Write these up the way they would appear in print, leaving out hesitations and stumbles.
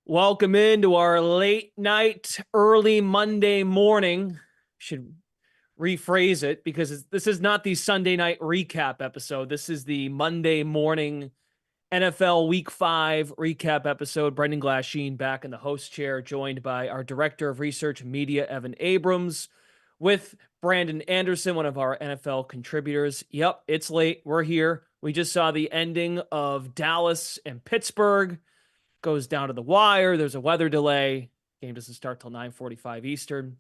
Welcome into our late night, early Monday morning. Should rephrase it because this is not the Sunday night recap episode. This is the Monday morning NFL Week 5 recap episode. Brendan Glasheen back in the host chair, joined by our Director of Research and Media, Evan Abrams, with Brandon Anderson, one of our NFL contributors. Yep, it's late. We're here. We just saw the ending of Dallas and Pittsburgh. Goes down to the wire. There's a weather delay. Game doesn't start till 9:45 Eastern.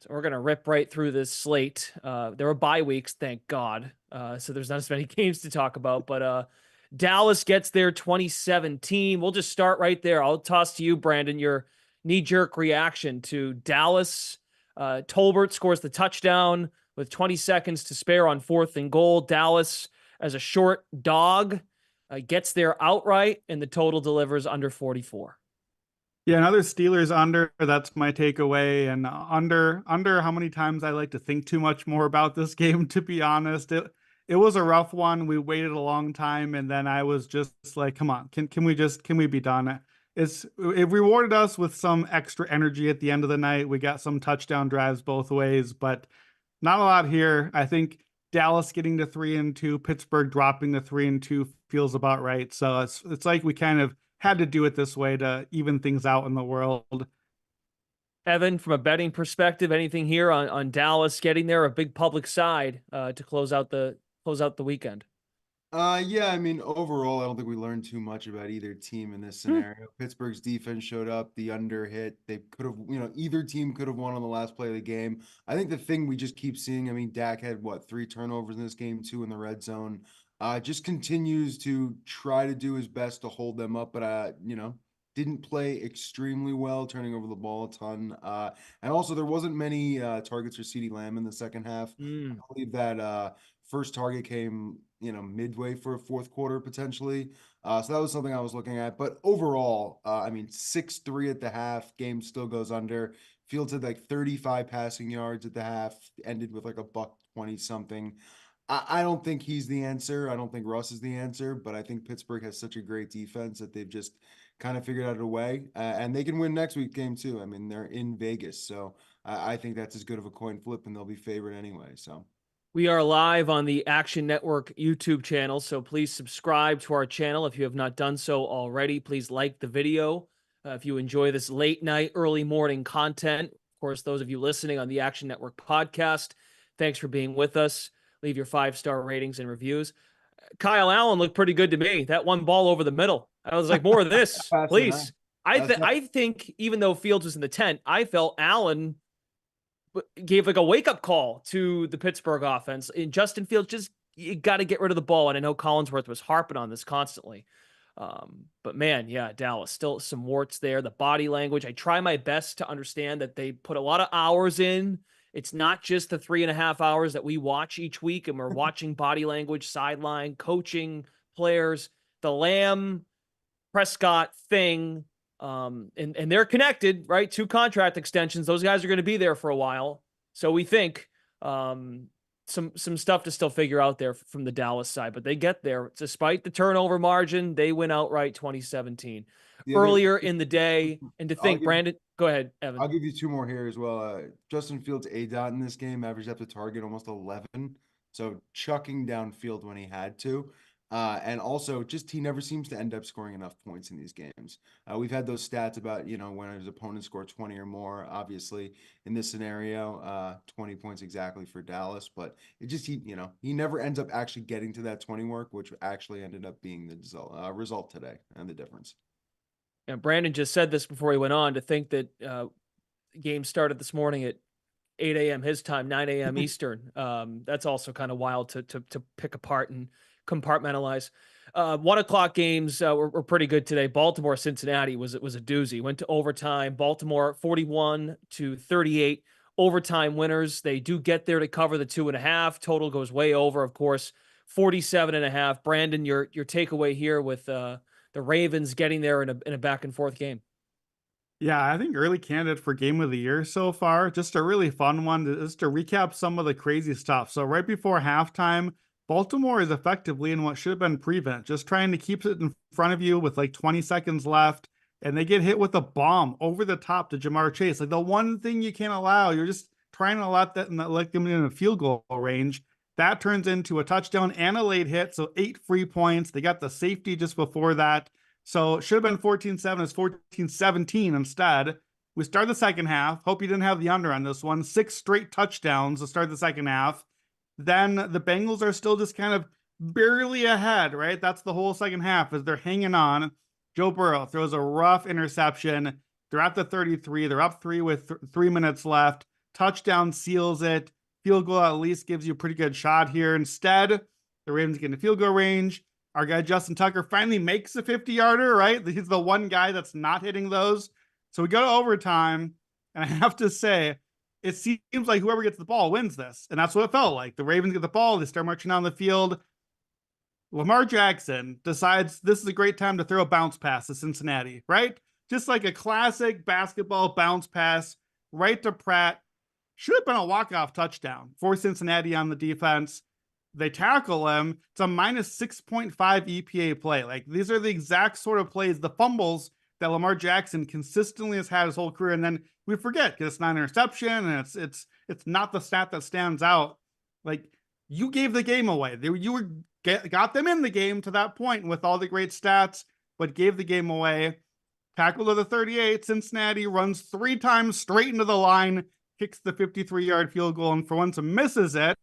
So we're going to rip right through this slate. There were bye weeks, thank God. So there's not as many games to talk about. But Dallas gets their 2017. We'll just start right there. I'll toss to you, Brandon, your knee-jerk reaction to Dallas. Tolbert scores the touchdown with 20 seconds to spare on 4th and goal. Dallas, as a short dog, gets there outright, and the total delivers under 44. Yeah, another Steelers under. That's my takeaway. And under how many times I like to think too much more about this game, to be honest. It was a rough one. We waited a long time, and then I was just like, come on, can we be done? It rewarded us with some extra energy at the end of the night. We got some touchdown drives both ways, but not a lot here. I think Dallas getting to 3-2, Pittsburgh dropping to 3-2 feels about right. So it's like we kind of had to do it this way to even things out in the world. Evan, from a betting perspective, anything here on Dallas getting there, a big public side to close out the weekend? Yeah, I mean, overall, I don't think we learned too much about either team in this scenario. Pittsburgh's defense showed up, the under hit. They could have, either team could have won on the last play of the game. I think the thing we just keep seeing, I mean, Dak had 3 turnovers in this game, 2 in the red zone. Just continues to try to do his best to hold them up, but didn't play extremely well, turning over the ball a ton. And also there wasn't many targets for CeeDee Lamb in the second half. I believe that first target came, midway for a fourth quarter potentially. So that was something I was looking at. But overall, 6-3 at the half, game still goes under. Fields had 35 passing yards at the half, ended with a $120 something. I don't think he's the answer. I don't think Russ is the answer, but I think Pittsburgh has such a great defense that they've just kind of figured out a way, and they can win next week's game too. I mean, they're in Vegas, so I think that's as good of a coin flip, and they'll be favored anyway. So we are live on the Action Network YouTube channel, so please subscribe to our channel if you have not done so already. Please like the video if you enjoy this late night, early morning content. Of course, those of you listening on the Action Network podcast, thanks for being with us. Leave your 5-star ratings and reviews. Kyle Allen looked pretty good to me. That one ball over the middle. I was like, more of this, please. I think even though Fields was in the tent, I felt Allen gave a wake-up call to the Pittsburgh offense. And Justin Fields, you got to get rid of the ball. And I know Collinsworth was harping on this constantly. But man, yeah, Dallas, still some warts there. The body language, I try my best to understand that they put a lot of hours in. It's not just the 3.5 hours that we watch each week, and we're watching body language, sideline, coaching, players, the Lamb Prescott thing. And they're connected, right? 2 contract extensions. Those guys are going to be there for a while. So we think some stuff to still figure out there from the Dallas side, but they get there. Despite the turnover margin, they win outright 2017. Earlier in the day, and to think, Brandon, go ahead, Evan. I'll give you 2 more here as well. Justin Fields ADOT in this game averaged up to target almost 11, so chucking downfield when he had to. And also just he never seems to end up scoring enough points in these games. We've had those stats about, when his opponents score 20 or more, obviously in this scenario, 20 points exactly for Dallas, but it just, he never ends up actually getting to that 20 mark, which actually ended up being the result today and the difference. And Brandon just said this before he went on, to think that game started this morning at 8 a.m. his time, 9 a.m. Eastern. That's also kind of wild to pick apart and compartmentalize. 1 o'clock games were pretty good today. Baltimore, Cincinnati was a doozy. Went to overtime. Baltimore 41-38 overtime winners. They do get there to cover the 2.5. Total goes way over, of course, 47.5. Brandon, your takeaway here with the Ravens getting there in a back and forth game. Yeah, I think early candidate for game of the year so far. Just a really fun one just to recap some of the crazy stuff. So right before halftime, Baltimore is effectively in what should have been prevent, just trying to keep it in front of you with 20 seconds left. and they get hit with a bomb over the top to Jamar Chase. Like the one thing you can't allow, you're just trying to let them in a field goal range. That turns into a touchdown and a late hit. So 8 free points. They got the safety just before that. So it should have been 14-7. It's 14-17 instead. We start the second half. Hope you didn't have the under on this one. 6 straight touchdowns to start the second half. Then the Bengals are still just kind of barely ahead, right? That's the whole second half as they're hanging on. Joe Burrow throws a rough interception. They're at the 33. They're up 3 with 3 minutes left. Touchdown seals it. Field goal at least gives you a pretty good shot here. Instead, the Ravens get into field goal range. Our guy Justin Tucker finally makes a 50-yarder, right? He's the one guy that's not hitting those. So we go to overtime, and I have to say, it seems like whoever gets the ball wins this. And that's what it felt like. The Ravens get the ball. They start marching down the field. Lamar Jackson decides this is a great time to throw a bounce pass to Cincinnati, right? Just like a classic basketball bounce pass right to Pratt. Should have been a walk-off touchdown for Cincinnati on the defense. They tackle him. It's a minus 6.5 EPA play. Like these are the exact sort of plays, the fumbles that Lamar Jackson consistently has had his whole career. And then we forget because it's not an interception and it's not the stat that stands out. Like you gave the game away. Got them in the game to that point with all the great stats, but gave the game away. Tackle to the 38. Cincinnati runs 3 times straight into the line, kicks the 53-yard field goal, and for once misses it.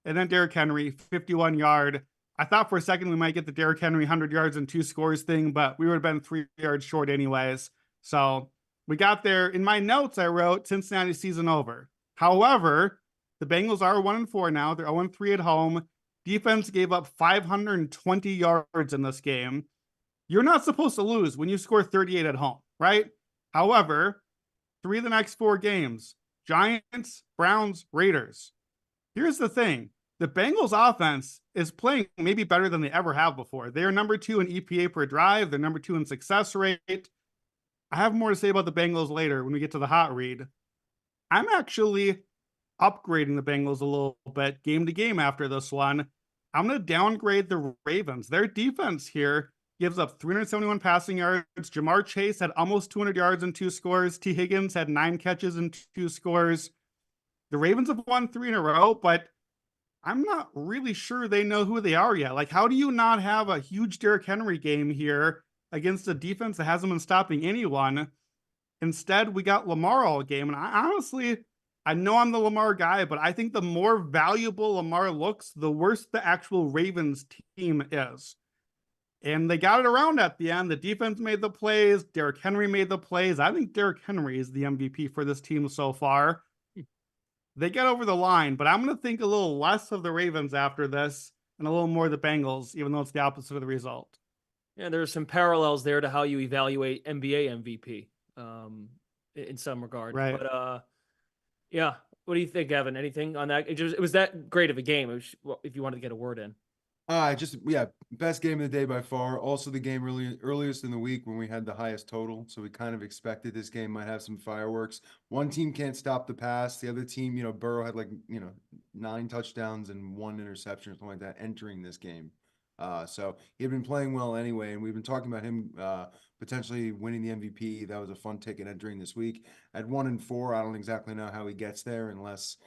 And then Derrick Henry, 51-yard. I thought for a second we might get the Derrick Henry 100 yards and 2 scores thing, but we would have been 3 yards short anyways. So we got there. In my notes, I wrote Cincinnati season over. However, the Bengals are 1-4 now. They're 0-3 at home. Defense gave up 520 yards in this game. You're not supposed to lose when you score 38 at home, right? However, 3 of the next 4 games, Giants, Browns, Raiders. Here's the thing. The Bengals offense is playing maybe better than they ever have before. They are number 2 in EPA per drive. They're number 2 in success rate. I have more to say about the Bengals later when we get to the hot read. I'm actually upgrading the Bengals a little bit game to game after this one. I'm going to downgrade the Ravens. Their defense here gives up 371 passing yards. Jamar Chase had almost 200 yards and 2 scores. T. Higgins had 9 catches and 2 scores. The Ravens have won 3 in a row, but I'm not really sure they know who they are yet. Like, how do you not have a huge Derrick Henry game here against a defense that hasn't been stopping anyone? Instead, we got Lamar all game. And I know I'm the Lamar guy, but I think the more valuable Lamar looks, the worse the actual Ravens team is. And they got it around at the end. The defense made the plays. Derrick Henry made the plays. I think Derrick Henry is the MVP for this team so far. They get over the line, but I'm going to think a little less of the Ravens after this and a little more of the Bengals, even though it's the opposite of the result. Yeah, there's some parallels there to how you evaluate NBA MVP in some regard. Right. But yeah, what do you think, Evan? Anything on that? It was that great of a game. If you wanted to get a word in. Best game of the day by far. Also the game earliest in the week when we had the highest total. So we kind of expected this game might have some fireworks. One team can't stop the pass. The other team, Burrow had 9 touchdowns and 1 interception or something like that entering this game. So he had been playing well anyway, and we've been talking about him potentially winning the MVP. That was a fun ticket entering this week. At 1-4, I don't exactly know how he gets there unless,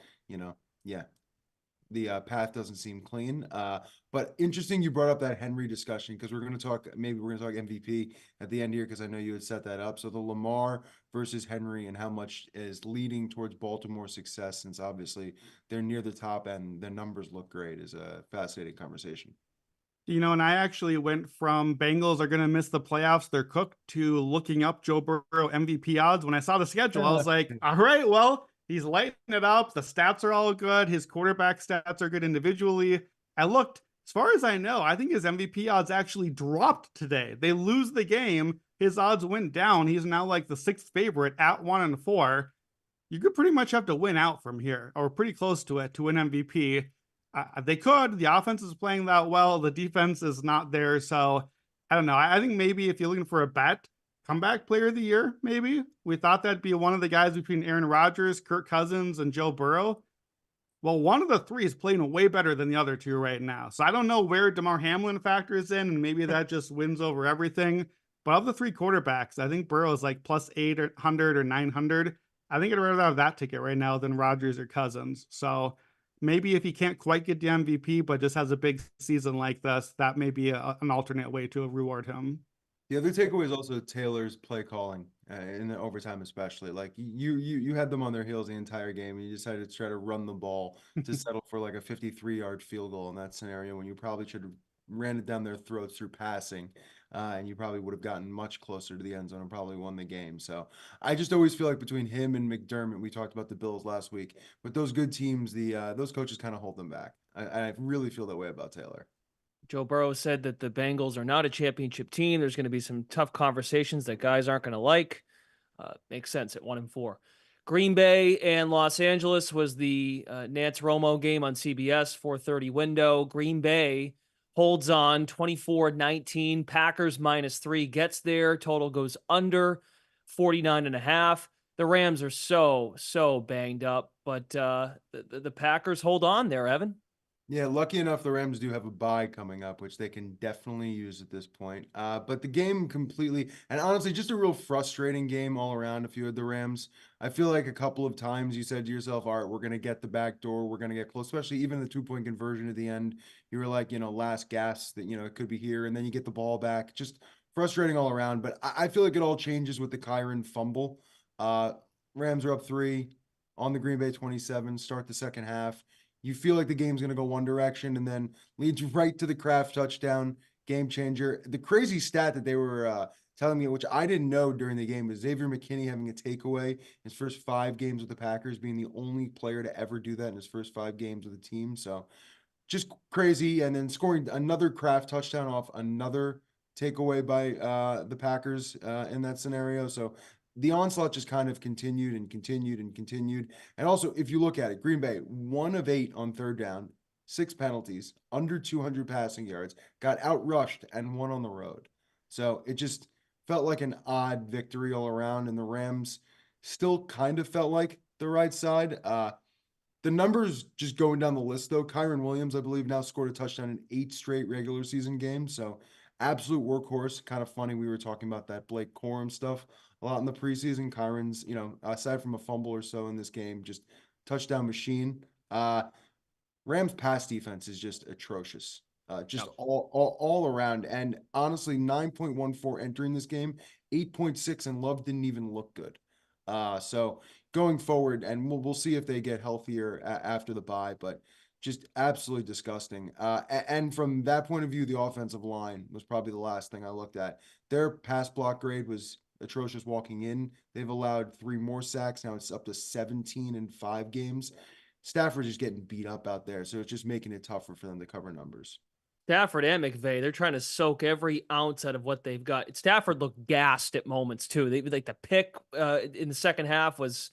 the path doesn't seem clean. But interesting you brought up that Henry discussion because we're going to talk MVP at the end here because I know you had set that up. So the Lamar versus Henry and how much is leading towards Baltimore's success since obviously they're near the top and their numbers look great is a fascinating conversation. And I actually went from Bengals are going to miss the playoffs, they're cooked, to looking up Joe Burrow MVP odds. When I saw the schedule, I was like, all right, well, he's lighting it up. The stats are all good. His quarterback stats are good individually. I looked, as far as I know, I think his MVP odds actually dropped today. They lose the game. His odds went down. He's now like the 6th favorite at 1-4. You could pretty much have to win out from here or pretty close to it to win MVP. They could. The offense is playing that well. The defense is not there. So I don't know. I think maybe if you're looking for a bet, comeback player of the year, maybe. We thought that'd be one of the guys between Aaron Rodgers, Kirk Cousins, and Joe Burrow. Well, one of the 3 is playing way better than the other 2 right now. So I don't know where DeMar Hamlin factors in, and maybe that just wins over everything. But of the three quarterbacks, I think Burrow is like plus 800 or 900. I think I'd rather have that ticket right now than Rodgers or Cousins. So maybe if he can't quite get the MVP, but just has a big season like this, that may be an alternate way to reward him. The other takeaway is also Taylor's play calling in the overtime, especially. Like you had them on their heels the entire game, and you decided to try to run the ball to settle for like a 53-yard field goal in that scenario when you probably should have ran it down their throats through passing, and you probably would have gotten much closer to the end zone and probably won the game. So I just always feel like between him and McDermott, we talked about the Bills last week, but those good teams, those coaches kind of hold them back. I really feel that way about Taylor. Joe Burrow said that the Bengals are not a championship team. There's going to be some tough conversations that guys aren't going to like. Makes sense at 1-4. Green Bay and Los Angeles was the Nance Romo game on CBS, 4:30 window. Green Bay holds on 24-19. Packers -3 gets there. Total goes under 49.5. The Rams are so banged up, but the Packers hold on there, Evan. Yeah, lucky enough, the Rams do have a bye coming up, which they can definitely use at this point. But the game completely, and honestly, just a real frustrating game all around if you had the Rams. I feel like a couple of times you said to yourself, all right, we're going to get the back door. We're going to get close, especially even the 2-point conversion at the end. You were like, last gasp that, it could be here. And then you get the ball back. Just frustrating all around. But I feel like it all changes with the Kyron fumble. Rams are up 3 on the Green Bay 27, start the second half. You feel like the game's going to go one direction and then leads you right to the Kraft touchdown, game changer. The crazy stat that they were telling me, which I didn't know during the game, was Xavier McKinney having a takeaway his first 5 games with the Packers, being the only player to ever do that in his first 5 games with the team. So just crazy. And then scoring another Kraft touchdown off another takeaway by the Packers in that scenario. So the onslaught just kind of continued and continued and continued. And also, if you look at it, Green Bay, 1 of 8 on third down, 6 penalties, under 200 passing yards, got outrushed and won on the road. So it just felt like an odd victory all around. And the Rams still kind of felt like the right side. The numbers just going down the list, though. Kyron Williams, I believe, now scored a touchdown in 8 straight regular season games. So absolute workhorse. Kind of funny. We were talking about that Blake Corum stuff a lot in the preseason. Kyron's, aside from a fumble or so in this game, just touchdown machine. Rams pass defense is just atrocious. Just all around. And honestly, 9.14 entering this game, 8.6, and Love didn't even look good. So going forward, and we'll see if they get healthier after the bye, but just absolutely disgusting. And from that point of view, the offensive line was probably the last thing I looked at. Their pass block grade was atrocious walking in. They've allowed 3 more sacks. Now it's up to 17 in 5 games. Stafford's just getting beat up out there, so it's just making it tougher for them to cover numbers. Stafford and McVay, they're trying to soak every ounce out of what they've got. Stafford looked gassed at moments too. They like the pick in the second half was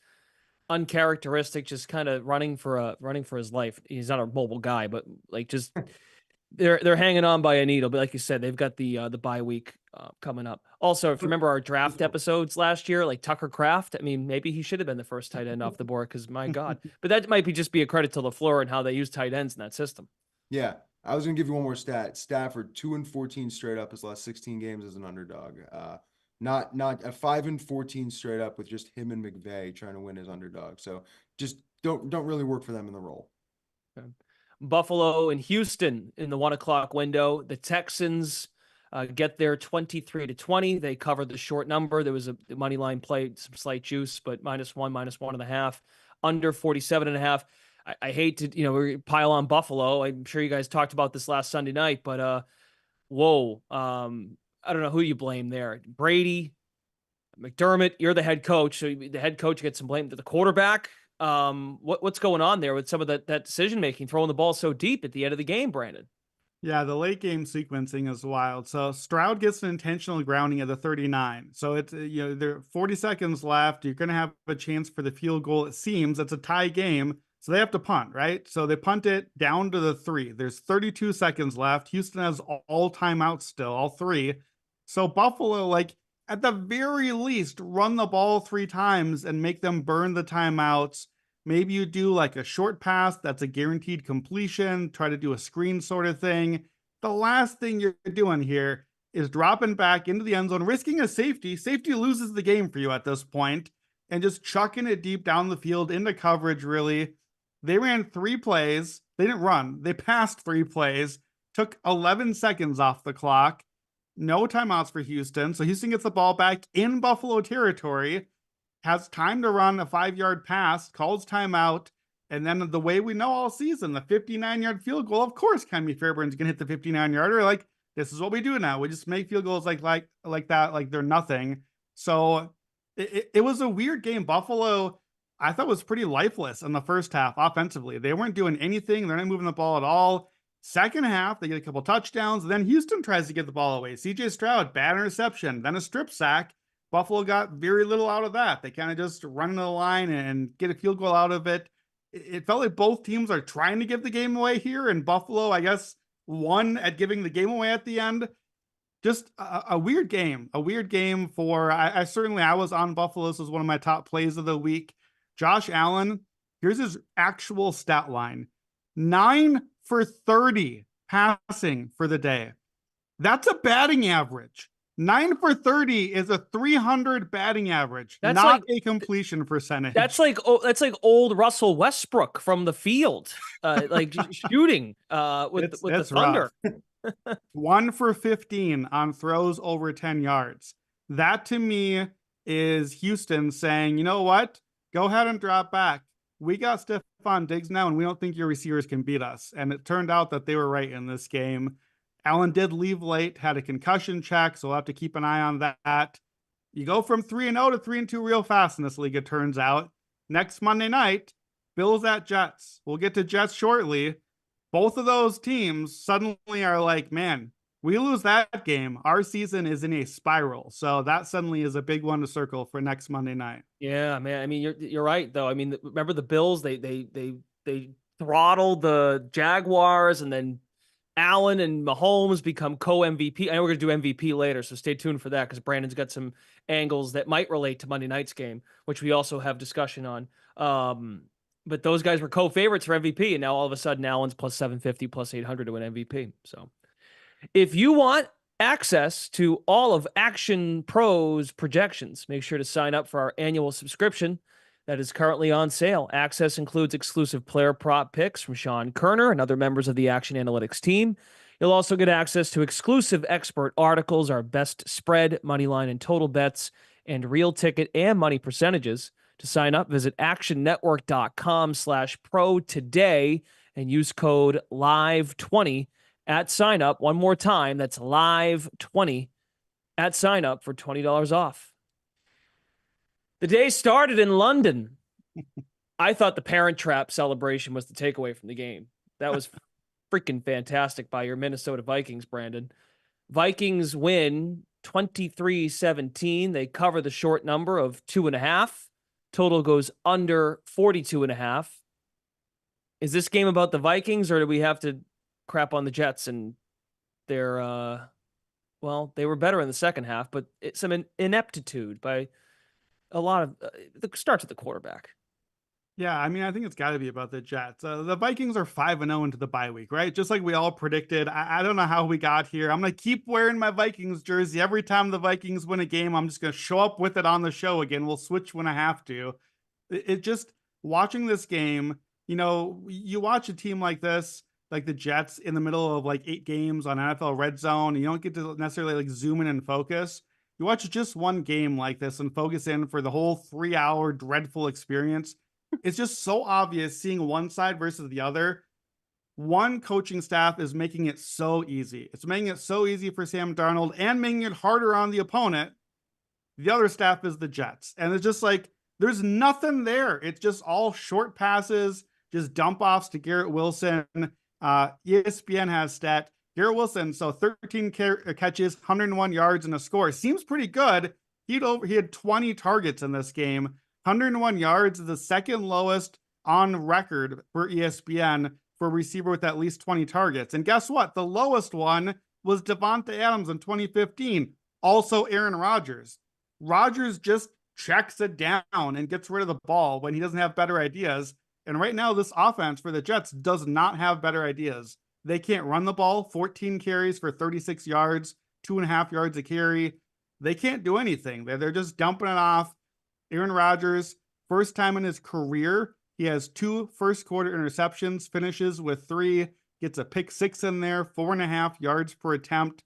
uncharacteristic, just kind of running for his life. He's not a mobile guy, but like just they're hanging on by a needle. But like you said, they've got the bye week coming up. Also, if you remember our draft episodes last year, like Tucker Kraft, I mean, maybe he should have been the first tight end off the board because my God. But that might just be a credit to LaFleur and how they use tight ends in that system. Yeah. I was going to give you one more stat. Stafford, 2-14 straight up his last 16 games as an underdog. Not a 5-14 straight up with just him and McVay trying to win as underdog. So just don't really work for them in the role. Okay. Buffalo and Houston in the 1:00 window. The Texans get there 23-20. They covered the short number. There was a money line play, some slight juice, but -1, -1.5, under 47.5. I hate to, pile on Buffalo. I'm sure you guys talked about this last Sunday night, but whoa. I don't know who you blame there. Brady, McDermott, you're the head coach. So the head coach gets some blame. The quarterback, what's going on there with some of that decision-making, throwing the ball so deep at the end of the game, Brandon? Yeah, the late game sequencing is wild. So Stroud gets an intentional grounding at the 39. So it's, there are 40 seconds left. You're going to have a chance for the field goal. It seems it's a tie game. So they have to punt, right? So they punt it down to the 3. There's 32 seconds left. Houston has all timeouts still, all 3. So Buffalo, like at the very least, run the ball 3 times and make them burn the timeouts. Maybe you do like a short pass that's a guaranteed completion, try to do a screen sort of thing. The last thing you're doing here is dropping back into the end zone, risking a safety. Safety loses the game for you at this point, and just chucking it deep down the field into coverage, really. They ran 3 plays. They didn't run. They passed 3 plays, took 11 seconds off the clock. No timeouts for Houston. So Houston gets the ball back in Buffalo territory, has time to run a 5-yard pass, calls timeout, and then the way we know all season, the 59-yard field goal, of course, Kemi Fairbairn's going to hit the 59-yarder. Like, this is what we do now. We just make field goals like that, like they're nothing. So it was a weird game. Buffalo, I thought, was pretty lifeless in the first half offensively. They weren't doing anything. They're not moving the ball at all. Second half, they get a couple touchdowns. Then Houston tries to get the ball away. CJ Stroud, bad interception, then a strip sack. Buffalo got very little out of that. They kind of just run into the line and get a field goal out of it. It felt like both teams are trying to give the game away here, and Buffalo, I guess, won at giving the game away at the end. Just a weird game. A weird game for, I was on Buffalo. This was one of my top plays of the week. Josh Allen, here's his actual stat line. 9 for 30 passing for the day. That's a batting average. 9 for 30 is a 300 batting average, that's not like a completion percentage. That's like old Russell Westbrook from the field, like shooting with the Thunder. 1 for 15 on throws over 10 yards. That to me is Houston saying, you know what? Go ahead and drop back. We got Stephon Diggs now, and we don't think your receivers can beat us. And it turned out that they were right in this game. Allen did leave late, had a concussion check, so we'll have to keep an eye on that. You go from 3-0 to 3-2 real fast in this league, it turns out. Next Monday night, Bills at Jets. We'll get to Jets shortly. Both of those teams suddenly are like, man, we lose that game, our season is in a spiral. So that suddenly is a big one to circle for next Monday night. Yeah, man. I mean, you're right though. I mean, remember the Bills? They throttled the Jaguars, and then Allen and Mahomes become co-MVP. I know we're going to do MVP later, so stay tuned for that, because Brandon's got some angles that might relate to Monday night's game, which we also have discussion on. But those guys were co-favorites for MVP, and now all of a sudden Allen's plus 750, plus 800 to win MVP. So if you want access to all of Action Pro's projections, make sure to sign up for our annual subscription that is currently on sale. Access includes exclusive player prop picks from Sean Kerner and other members of the Action Analytics team. You'll also get access to exclusive expert articles, our best spread, money line, and total bets, and real ticket and money percentages. To sign up, visit actionnetwork.com/pro today and use code LIVE20 at sign up. One more time, that's LIVE20 at sign up for $20 off. The day started in London. I thought the Parent Trap celebration was the takeaway from the game. That was freaking fantastic by your Minnesota Vikings, Brandon. Vikings win 23-17. They cover the short number of 2.5. Total goes under 42.5. Is this game about the Vikings, or do we have to crap on the Jets? And they're, they were better in the second half, but it's some ineptitude by a lot of it starts at the quarterback. Yeah, I mean, I think it's got to be about the Jets. The Vikings are 5-0 into the bye week, right? Just like we all predicted. I don't know how we got here. I'm going to keep wearing my Vikings jersey. Every time the Vikings win a game, I'm just going to show up with it on the show again. We'll switch when I have to. It just, watching this game, you know, you watch a team like this, like the Jets, in the middle of like 8 games on NFL Red Zone. You don't get to necessarily like zoom in and focus. You watch just one game like this and focus in for the whole 3-hour dreadful experience. It's just so obvious seeing one side versus the other. One coaching staff is making it so easy. It's making it so easy for Sam Darnold and making it harder on the opponent. The other staff is the Jets. And it's just like, there's nothing there. It's just all short passes, just dump offs to Garrett Wilson. ESPN has stat Garrett Wilson, so 13 catches, 101 yards, and a score. Seems pretty good. He had 20 targets in this game. 101 yards is the second lowest on record for ESPN for a receiver with at least 20 targets. And guess what? The lowest one was Devonta Adams in 2015. Also Aaron Rodgers. Rodgers just checks it down and gets rid of the ball when he doesn't have better ideas. And right now, this offense for the Jets does not have better ideas. They can't run the ball. 14 carries for 36 yards. 2.5 yards a carry. They can't do anything. They're just dumping it off. Aaron Rodgers, first time in his career, he has 2 first quarter interceptions, finishes with 3, gets a pick 6 in there, 4.5 yards per attempt.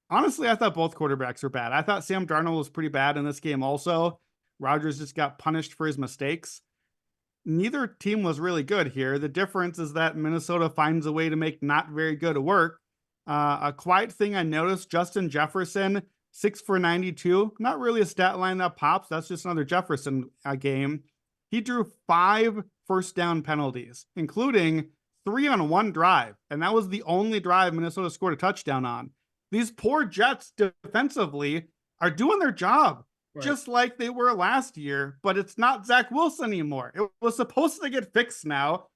Honestly, I thought both quarterbacks were bad. I thought Sam Darnold was pretty bad in this game also. Rodgers just got punished for his mistakes. Neither team was really good here. The difference is that Minnesota finds a way to make not very good work. A quiet thing I noticed, Justin Jefferson, 6 for 92. Not really a stat line that pops. That's just another Jefferson game. He drew 5 first down penalties, including 3 on 1 drive. And that was the only drive Minnesota scored a touchdown on. These poor Jets defensively are doing their job. Right. Just like they were last year, but it's not Zach Wilson anymore. It was supposed to get fixed now.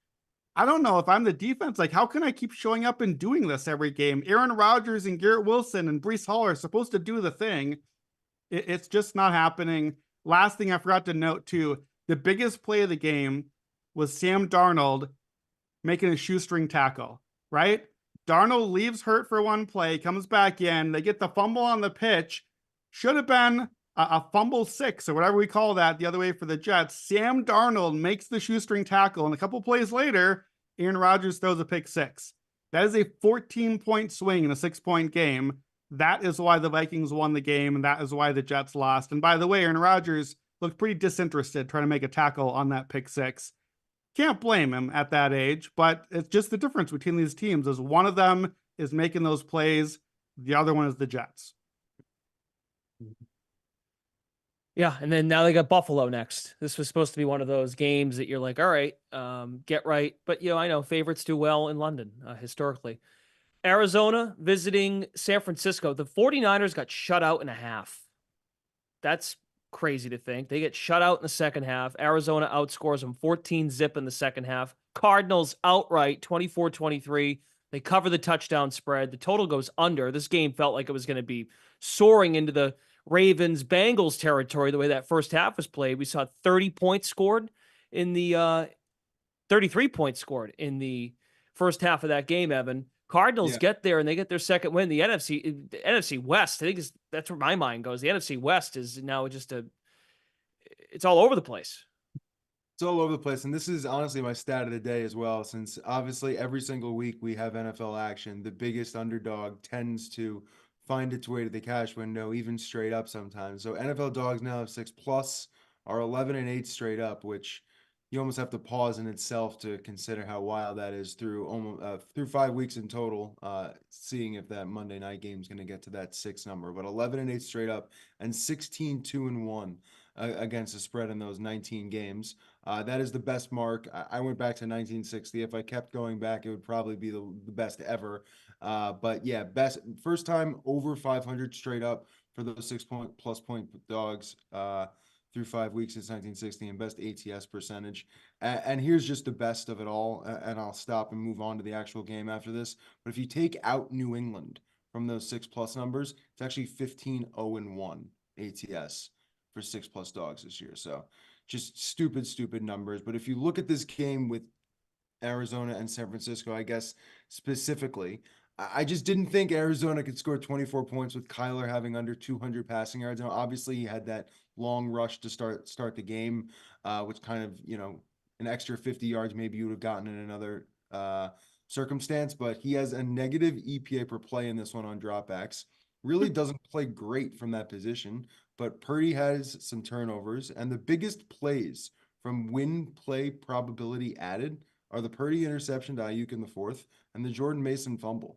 I don't know if I'm the defense, like how can I keep showing up and doing this every game? Aaron Rodgers and Garrett Wilson and Breece Hall are supposed to do the thing. It's just not happening. Last thing I forgot to note too, the biggest play of the game was Sam Darnold making a shoestring tackle, right? Darnold leaves hurt for one play, comes back in, they get the fumble on the pitch. Should have been a fumble 6 or whatever we call that the other way for the Jets. Sam Darnold makes the shoestring tackle, and a couple plays later, Aaron Rodgers throws a pick 6. That is a 14-point swing in a 6-point game. That is why the Vikings won the game, and that is why the Jets lost. And by the way, Aaron Rodgers looked pretty disinterested trying to make a tackle on that pick 6. Can't blame him at that age, but it's just the difference between these teams is one of them is making those plays, the other one is the Jets. Yeah, and then now they got Buffalo next. This was supposed to be one of those games that you're like, all right, get right. But, I know favorites do well in London historically. Arizona visiting San Francisco. The 49ers got shut out in a half. That's crazy to think. They get shut out in the second half. Arizona outscores them 14-0 in the second half. Cardinals outright 24-23. They cover the touchdown spread. The total goes under. This game felt like it was going to be soaring into the Ravens-Bengals territory the way that first half was played. We saw 30 points scored in the 33 points scored in the first half of that game, Evan. Cardinals get there and they get their second win. The NFC West, I think that's where my mind goes. The NFC West is now just it's all over the place. It's all over the place. And this is honestly my stat of the day as well, since obviously every single week we have NFL action. The biggest underdog tends to find its way to the cash window, even straight up sometimes. So NFL dogs now have 6+ are 11-8 straight up, which you almost have to pause in itself to consider how wild that is through 5 weeks in total, seeing if that Monday night game is going to get to that 6 number. But 11-8 straight up and 16-2-1 against the spread in those 19 games. That is the best mark. I went back to 1960. If I kept going back, it would probably be the best ever. But yeah, first time over 500 straight up for those 6+ point dogs through 5 weeks since 1960, and best ATS percentage. And here's just the best of it all. And I'll stop and move on to the actual game after this. But if you take out New England from those 6+ numbers, it's actually 15-0-1 ATS for 6+ dogs this year. So just stupid numbers. But if you look at this game with Arizona and San Francisco, I guess specifically, I just didn't think Arizona could score 24 points with Kyler having under 200 passing yards. Now, obviously, he had that long rush to start the game, which kind of, an extra 50 yards maybe you would have gotten in another circumstance. But he has a negative EPA per play in this one on dropbacks. Really doesn't play great from that position, but Purdy has some turnovers. And the biggest plays from win play probability added are the Purdy interception to Ayuk in the 4th and the Jordan Mason fumble.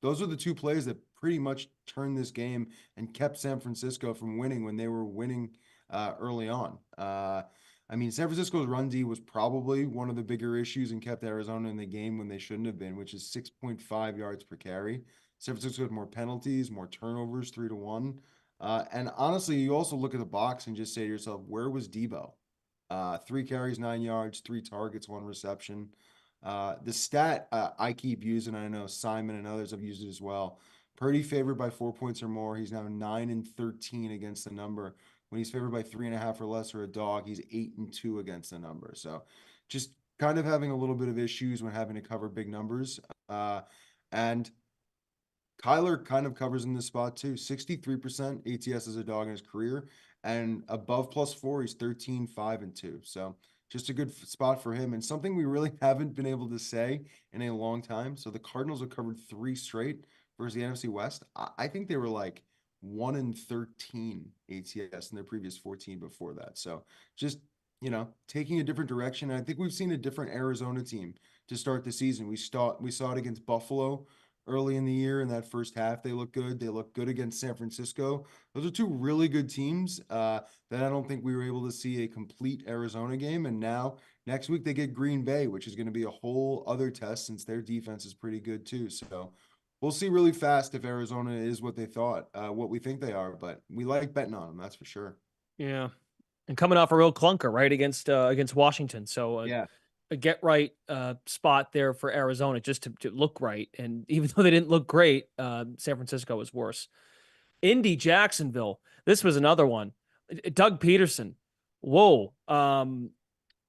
Those are the 2 plays that pretty much turned this game and kept San Francisco from winning when they were winning early on. San Francisco's run D was probably one of the bigger issues and kept Arizona in the game when they shouldn't have been, which is 6.5 yards per carry. San Francisco had more penalties, more turnovers, 3-1. And honestly, you also look at the box and just say to yourself, where was Debo? 3 carries, 9 yards, 3 targets, 1 reception. The stat I keep using, I know Simon and others have used it as well. Purdy favored by 4 points or more. He's now 9-13 against the number. When he's favored by 3.5 or less or a dog, he's 8-2 against the number. So just kind of having a little bit of issues when having to cover big numbers. And Kyler kind of covers in this spot too. 63% ATS as a dog in his career, and above +4, he's 13, 5, and 2. So just a good spot for him, and something we really haven't been able to say in a long time. So the Cardinals have covered 3 straight versus the NFC West. I think they were like 1 in 13 ATS in their previous 14 before that. So just, taking a different direction. And I think we've seen a different Arizona team to start the season. We saw it against Buffalo early in the year in that first half. They look good. They look good against San Francisco. Those are 2 really good teams that I don't think we were able to see a complete Arizona game. And now next week they get Green Bay, which is going to be a whole other test since their defense is pretty good too. So we'll see really fast if Arizona is what they thought, what we think they are. But we like betting on them, that's for sure. Yeah. And coming off a real clunker, right, against Washington. So Yeah. a get right spot there for Arizona just to look right. And even though they didn't look great, San Francisco was worse. Indy, Jacksonville. This was another one. Doug Peterson. Whoa.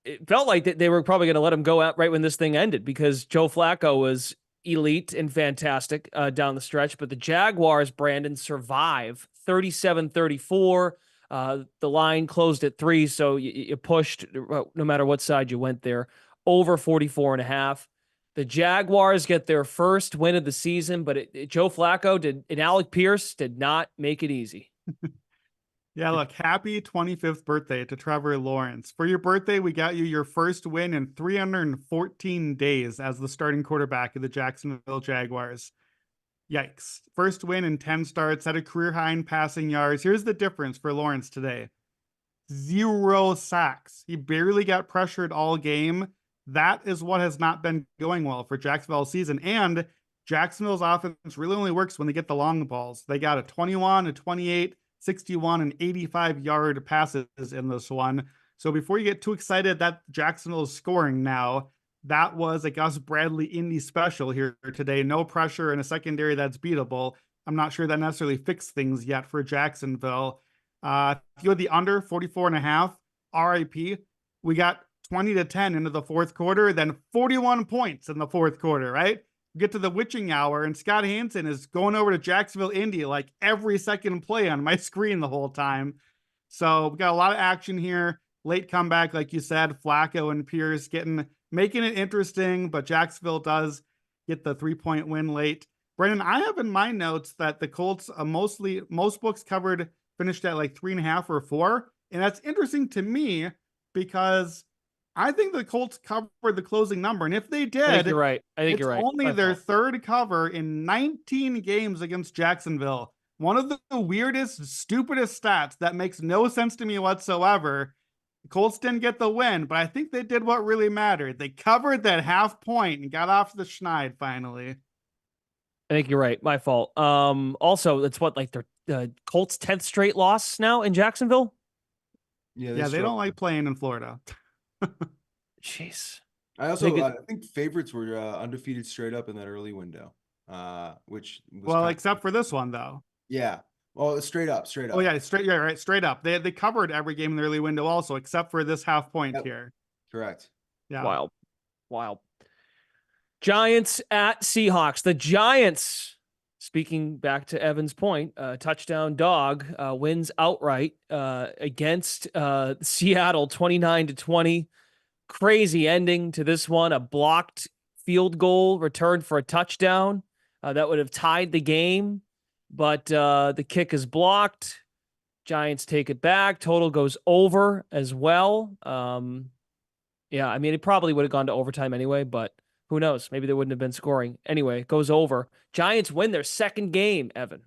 It felt like they were probably going to let him go out right when this thing ended because Joe Flacco was elite and fantastic down the stretch. But the Jaguars, Brandon, survive 37-34. The line closed at 3, so you pushed no matter what side you went there. Over 44.5. The Jaguars get their first win of the season, but Joe Flacco and Alec Pierce did not make it easy. Yeah, look, happy 25th birthday to Trevor Lawrence. For your birthday, we got you your first win in 314 days as the starting quarterback of the Jacksonville Jaguars. Yikes. First win in 10 starts, at a career high in passing yards. Here's the difference for Lawrence today. 0 sacks. He barely got pressured all game. That is what has not been going well for Jacksonville all season. And Jacksonville's offense really only works when they get the long balls. They got a 21, a 28, 61, and 85-yard passes in this one. So before you get too excited that Jacksonville is scoring now, that was a Gus Bradley Indy special here today. No pressure in a secondary that's beatable. I'm not sure that necessarily fixed things yet for Jacksonville. If you had the under 44.5, RIP, we got 20-10 into the fourth quarter, then 41 points in the fourth quarter, right? Get to the witching hour, and Scott Hansen is going over to Jacksonville, Indy, like every second play on my screen the whole time. So we got a lot of action here. Late comeback, like you said, Flacco and Pierce making it interesting, but Jacksonville does get the 3-point win late. Brandon, I have in my notes that the Colts most books finished at like 3.5 or 4. And that's interesting to me because I think the Colts covered the closing number. And if they did, I think you're right. It's only their third cover in 19 games against Jacksonville. One of the weirdest, stupidest stats that makes no sense to me whatsoever. The Colts didn't get the win, but I think they did what really mattered. They covered that half point and got off the schneid finally. I think you're right. My fault. Also, it's like their Colts' 10th straight loss now in Jacksonville. Yeah, they don't like playing in Florida. Jeez. I think favorites were undefeated straight up in that early window, which was except for this one though. Yeah. Well, straight up. Oh yeah, straight up. They covered every game in the early window also, except for this half point here. Correct. Yeah. Wild. Giants at Seahawks. The Giants, speaking back to Evan's point, touchdown dog wins outright against Seattle 29-20. Crazy ending to this one. A blocked field goal returned for a touchdown that would have tied the game, but the kick is blocked. Giants take it back. Total goes over as well. Yeah, I mean, it probably would have gone to overtime anyway, but who knows? Maybe they wouldn't have been scoring. Anyway, it goes over. Giants win their second game, Evan.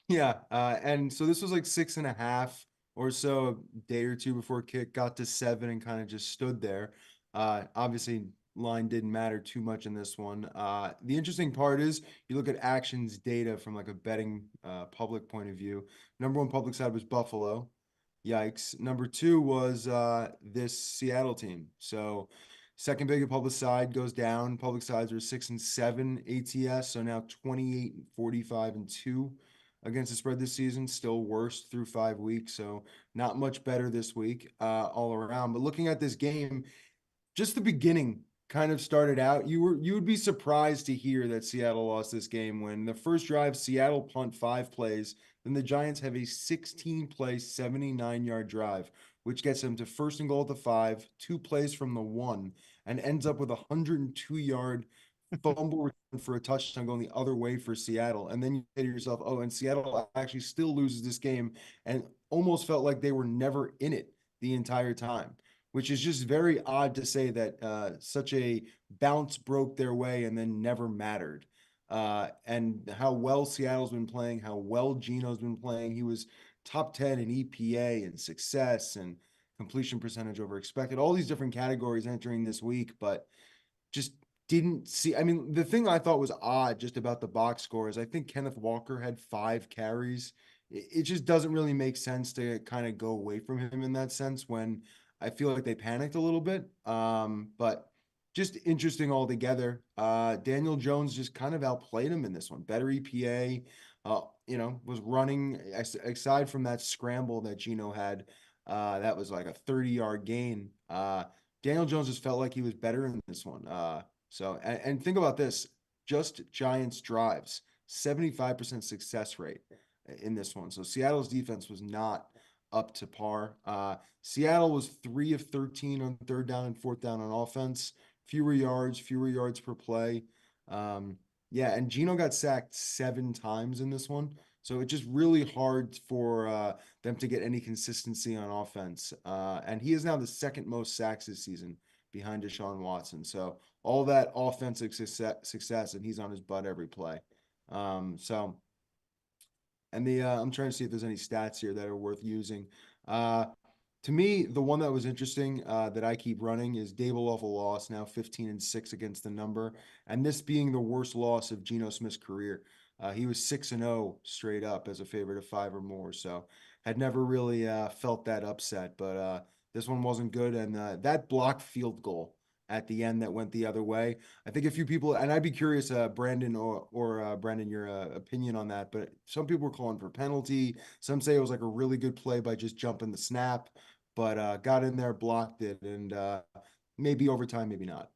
Yeah, and so this was like 6.5 or so, a day or two before kick got to 7 and kind of just stood there. Obviously, line didn't matter too much in this one. The interesting part is you look at actions data from like a betting public point of view. Number 1 public side was Buffalo. Yikes. Number 2 was this Seattle team. So second biggest public side goes down. Public sides were 6 and 7 ATS. So now 28, 45, and 2 against the spread this season. Still worse through 5 weeks. So not much better this week all around. But looking at this game, just the beginning kind of started out, you would be surprised to hear that Seattle lost this game when the first drive, Seattle punt 5 plays, then the Giants have a 16-play, 79-yard drive, which gets them to first and goal at the 5, 2 plays from the 1, and ends up with a 102-yard fumble return for a touchdown going the other way for Seattle. And then you say to yourself, oh, and Seattle actually still loses this game, and almost felt like they were never in it the entire time, which is just very odd to say that such a bounce broke their way and then never mattered. And how well Seattle's been playing, how well Geno's been playing. He was top 10 in EPA and success and completion percentage over expected, all these different categories entering this week, but just didn't see. I mean, the thing I thought was odd just about the box score is I think Kenneth Walker had 5 carries. It just doesn't really make sense to kind of go away from him in that sense when I feel like they panicked a little bit. But just interesting altogether. Daniel Jones just kind of outplayed him in this one. Better EPA, was running aside from that scramble that Geno had. That was like a 30-yard gain. Daniel Jones just felt like he was better in this one. And think about this, just Giants drives, 75% success rate in this one. So Seattle's defense was not up to par. Seattle was 3 of 13 on 3rd down and 4th down on offense, fewer yards per play. And Geno got sacked 7 times in this one. So it's just really hard for them to get any consistency on offense. And he is now the 2nd most sacks this season behind Deshaun Watson. So all that offensive success, and he's on his butt every play. I'm trying to see if there's any stats here that are worth using. To me, the one that was interesting that I keep running is Dable off a loss, now 15-6 against the number, and this being the worst loss of Geno Smith's career. He was 6-0 straight up as a favorite of 5 or more, so had never really felt that upset, but this one wasn't good, and that blocked field goal at the end that went the other way. I think a few people, and I'd be curious, Brandon or Brandon, your opinion on that, but some people were calling for penalty. Some say it was like a really good play by just jumping the snap, but got in there, blocked it, and maybe overtime, maybe not.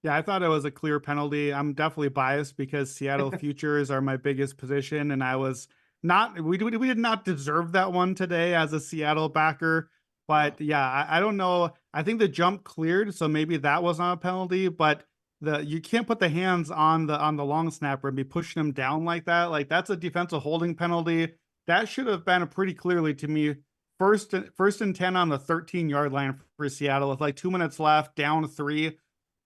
Yeah, I thought it was a clear penalty. I'm definitely biased because Seattle futures are my biggest position, and I was not. We did not deserve that one today as a Seattle backer. But yeah, I don't know. I think the jump cleared, so maybe that was not a penalty. But you can't put the hands on the long snapper and be pushing him down like that. Like that's a defensive holding penalty. That should have been a pretty clearly to me first and 10 on the 13-yard line for Seattle with like 2 minutes left, down 3.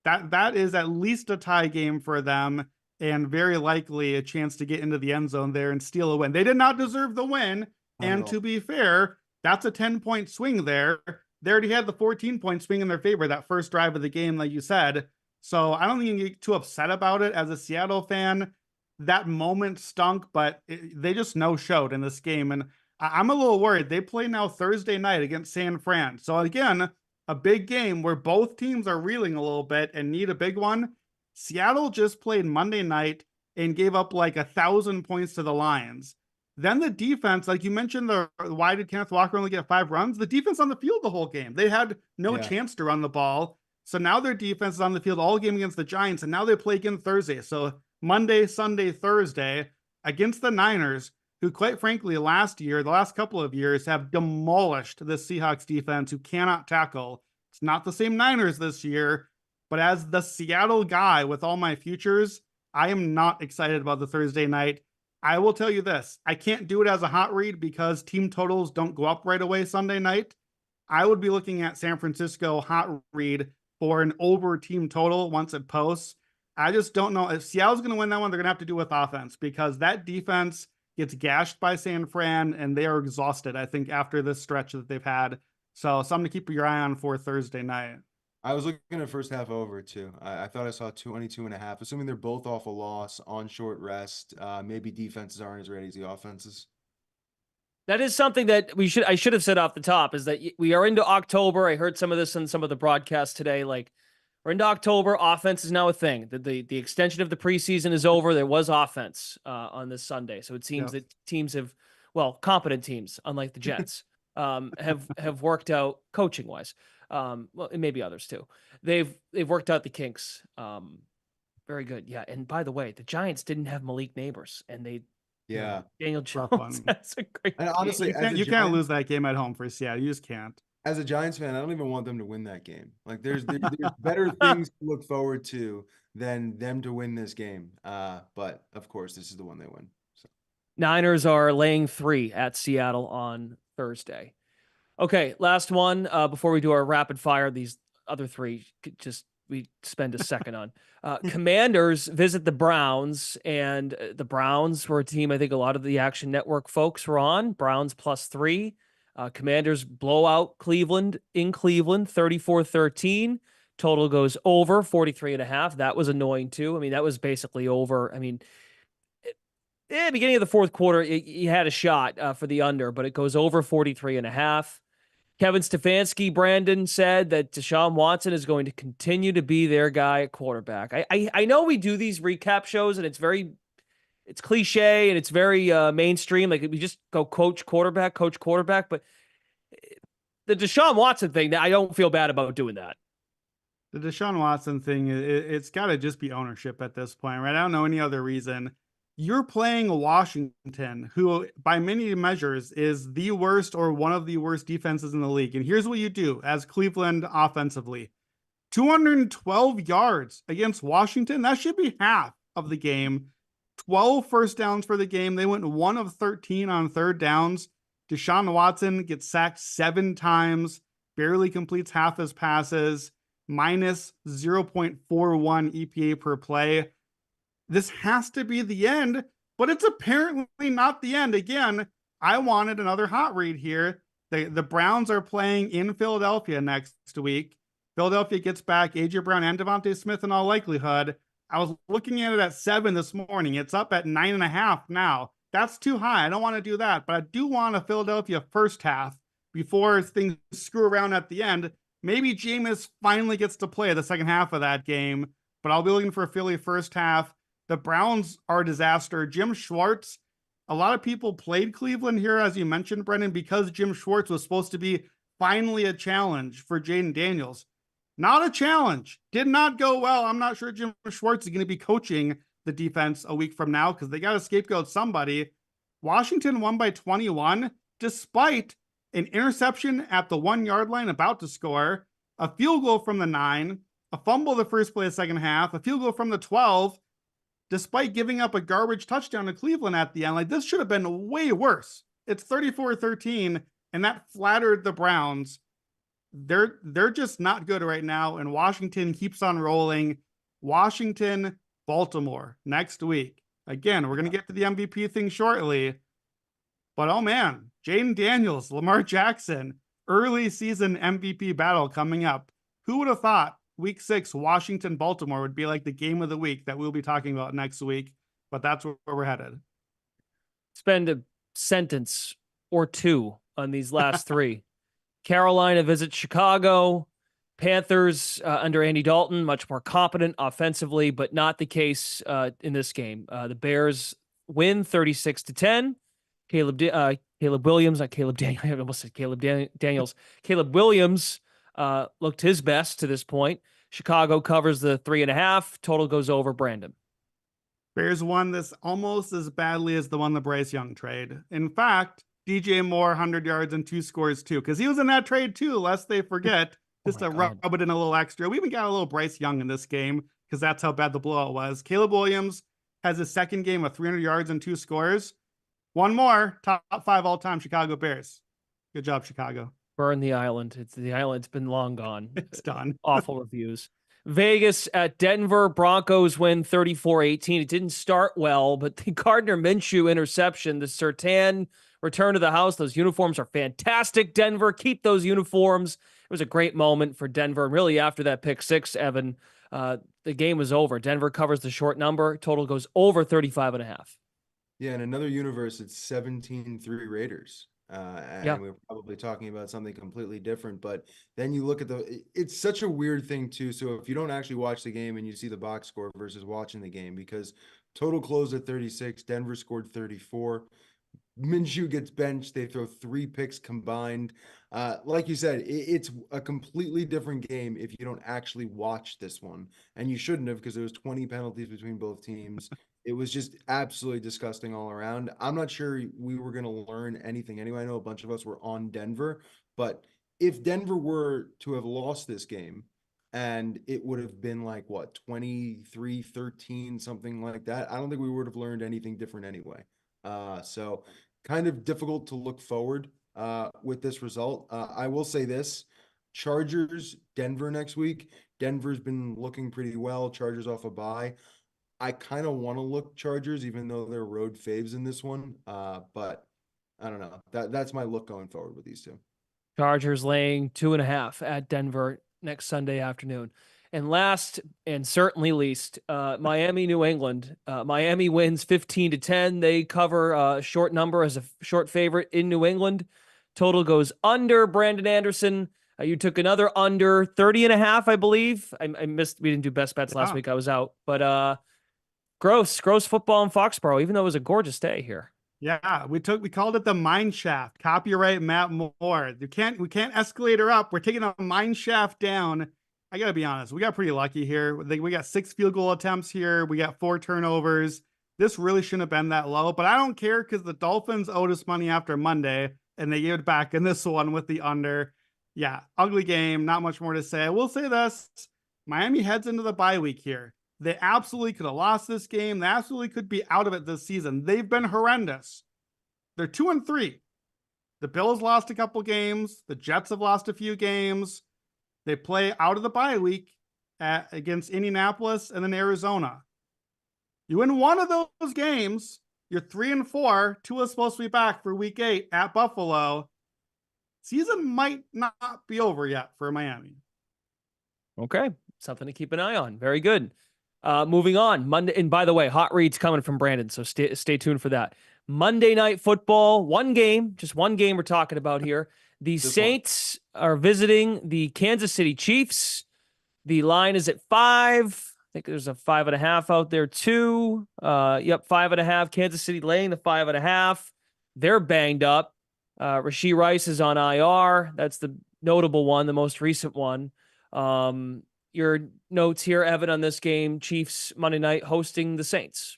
That is at least a tie game for them and very likely a chance to get into the end zone there and steal a win. They did not deserve the win. And to be fair, that's a 10-point swing there. They already had the 14-point swing in their favor that first drive of the game, like you said. So I don't think you can get too upset about it as a Seattle fan. That moment stunk, but they just no-showed in this game. And I'm a little worried. They play now Thursday night against San Fran. So again, a big game where both teams are reeling a little bit and need a big one. Seattle just played Monday night and gave up like 1,000 points to the Lions. Then the defense, like you mentioned, why did Kenneth Walker only get 5 runs? The defense on the field the whole game. They had no chance to run the ball. So now their defense is on the field all game against the Giants, and now they play again Thursday. So Monday, Sunday, Thursday against the Niners, who quite frankly the last couple of years have demolished the Seahawks defense, who cannot tackle. It's not the same Niners this year, but as the Seattle guy with all my futures, I am not excited about the Thursday night. I will tell you this, I can't do it as a hot read because team totals don't go up right away Sunday night. I would be looking at San Francisco hot read for an over team total once it posts. I just don't know if Seattle's going to win that one. They're going to have to do with offense because that defense gets gashed by San Fran and they are exhausted, I think, after this stretch that they've had. So something to keep your eye on for Thursday night. I was looking at first half over too. I thought I saw 22.5, assuming they're both off a loss on short rest. Maybe defenses aren't as ready as the offenses. That is something that I should have said off the top, is that we are into October. I heard some of this in some of the broadcasts today. Like, we're into October. Offense is now a thing. The extension of the preseason is over. There was offense on this Sunday. So it seems that teams have, competent teams, unlike the Jets, have worked out coaching wise. Well, and maybe others too. They've worked out the kinks. Very good. Yeah. And by the way, the Giants didn't have Malik Neighbors, and they Yeah. Daniel Rough Jones. one. That's a great And game. honestly, You can't, lose that game at home for Seattle. You just can't. as a Giants fan, I don't even want them to win that game. Like there's better things to look forward to than them to win this game. But of course, this is the one they win. So Niners are laying 3 at Seattle on Thursday. Okay, last one before we do our rapid fire. These other 3 we spend a second on. Commanders visit the Browns, and the Browns were a team I think a lot of the Action Network folks were on. Browns +3. Commanders blow out Cleveland in Cleveland, 34-13. Total goes over 43.5. That was annoying too. I mean, that was basically over. I mean, beginning of the fourth quarter, you had a shot for the under, but it goes over 43.5. Kevin Stefanski, Brandon, said that Deshaun Watson is going to continue to be their guy at quarterback. I know we do these recap shows, and it's cliche and it's very mainstream. Like we just go coach quarterback, but the Deshaun Watson thing, I don't feel bad about doing that. The Deshaun Watson thing, it's got to just be ownership at this point, right? I don't know any other reason. You're playing Washington, who by many measures is the worst or one of the worst defenses in the league. And here's what you do as Cleveland offensively. 212 yards against Washington. That should be half of the game. 12 first downs for the game. They went 1 of 13 on third downs. Deshaun Watson gets sacked 7 times, barely completes half his passes, minus 0.41 EPA per play. This has to be the end, but it's apparently not the end. Again, I wanted another hot read here. The Browns are playing in Philadelphia next week. Philadelphia gets back AJ Brown and Devontae Smith in all likelihood. I was looking at it at 7 this morning. It's up at 9.5 now. That's too high. I don't want to do that, but I do want a Philadelphia first half before things screw around at the end. Maybe Jameis finally gets to play the second half of that game, but I'll be looking for a Philly first half. The Browns are a disaster. Jim Schwartz, a lot of people played Cleveland here, as you mentioned, Brendan, because Jim Schwartz was supposed to be finally a challenge for Jaden Daniels. Not a challenge. Did not go well. I'm not sure Jim Schwartz is going to be coaching the defense a week from now because they got to scapegoat somebody. Washington won by 21, despite an interception at the 1-yard line about to score, a field goal from the 9, a fumble the first play of the second half, a field goal from the 12, despite giving up a garbage touchdown to Cleveland at the end. Like, this should have been way worse. It's 34-13, and that flattered the Browns. They're just not good right now, and Washington keeps on rolling. Washington, Baltimore next week. Again, we're going to get to the MVP thing shortly. But, oh man, Jaden Daniels, Lamar Jackson, early season MVP battle coming up. Who would have thought Week 6, Washington, Baltimore would be like the game of the week that we'll be talking about next week? But that's where we're headed. Spend a sentence or two on these last 3. Carolina visits Chicago. Panthers under Andy Dalton, much more competent offensively, but not the case in this game. The Bears win 36-10. Caleb Williams, not Caleb Daniels. I almost said Daniels. Caleb Williams looked his best to this point. Chicago covers the 3.5. Total goes over. Brandon. Bears won this almost as badly as the one the Bryce Young trade. In fact, DJ Moore, 100 yards and 2 scores too, because he was in that trade too, lest they forget, just to rub it in a little extra. We even got a little Bryce Young in this game, because that's how bad the blowout was. Caleb Williams has his second game of 300 yards and 2 scores. One more, top 5 all-time Chicago Bears. Good job, Chicago. Burn the island. The island's been long gone. It's done. Awful reviews. Vegas at Denver. Broncos win 34-18. It didn't start well, but the Gardner Minshew interception, the Surtain return to the house. Those uniforms are fantastic. Denver, keep those uniforms. It was a great moment for Denver. And really, after that pick 6, Evan, the game was over. Denver covers the short number. Total goes over 35.5. Yeah, in another universe, it's 17-3 Raiders. And we're probably talking about something completely different. But then you look at it's such a weird thing too. So if you don't actually watch the game and you see the box score versus watching the game, because total closed at 36, Denver scored 34. Minshew gets benched. They throw 3 picks combined. Like you said, it's a completely different game if you don't actually watch this one. And you shouldn't have, because there was 20 penalties between both teams. It was just absolutely disgusting all around. I'm not sure we were going to learn anything anyway. I know a bunch of us were on Denver, but if Denver were to have lost this game, and it would have been like what, 23-13, something like that, I don't think we would have learned anything different anyway. So kind of difficult to look forward with this result. I will say this: Chargers, Denver next week. Denver's been looking pretty well. Chargers off a bye. I kind of want to look Chargers, even though they're road faves in this one. But I don't know. That's my look going forward with these two. Chargers laying 2.5 at Denver next Sunday afternoon. And last and certainly least, Miami, New England. Miami wins 15-10. They cover a short number as a short favorite in New England. Total goes under. Brandon Anderson, you took another under 30.5, I believe. I missed. We didn't do best bets last week. I was out. But gross football in Foxborough, even though it was a gorgeous day here. Yeah, we called it the mine shaft. Copyright Matt Moore. We can't escalate her up. We're taking a mine shaft down. I gotta be honest, we got pretty lucky here. We got 6 field goal attempts here. We got 4 turnovers. This really shouldn't have been that low, but I don't care because the Dolphins owed us money after Monday, and they gave it back in this one with the under. Yeah, ugly game. Not much more to say. I will say this: Miami heads into the bye week here. They absolutely could have lost this game. They absolutely could be out of it this season. They've been horrendous. They're 2-3. The Bills lost a couple games. The Jets have lost a few games. They play out of the bye week against Indianapolis and then Arizona. You win one of those games, you're 3-4. Tua's supposed to be back for week 8 at Buffalo. Season might not be over yet for Miami. Okay, something to keep an eye on. Very good. Moving on. Monday, and by the way, hot reads coming from Brandon, so stay tuned for that. Monday Night Football, just one game we're talking about here. The Saints are visiting the Kansas City Chiefs. The line is at 5. I think there's a 5.5 out there too. 5.5. Kansas City laying the 5.5. They're banged up. Rashee Rice is on IR. That's the notable one, the most recent one. Your notes here, Evan, on this game: Chiefs Monday night hosting the Saints.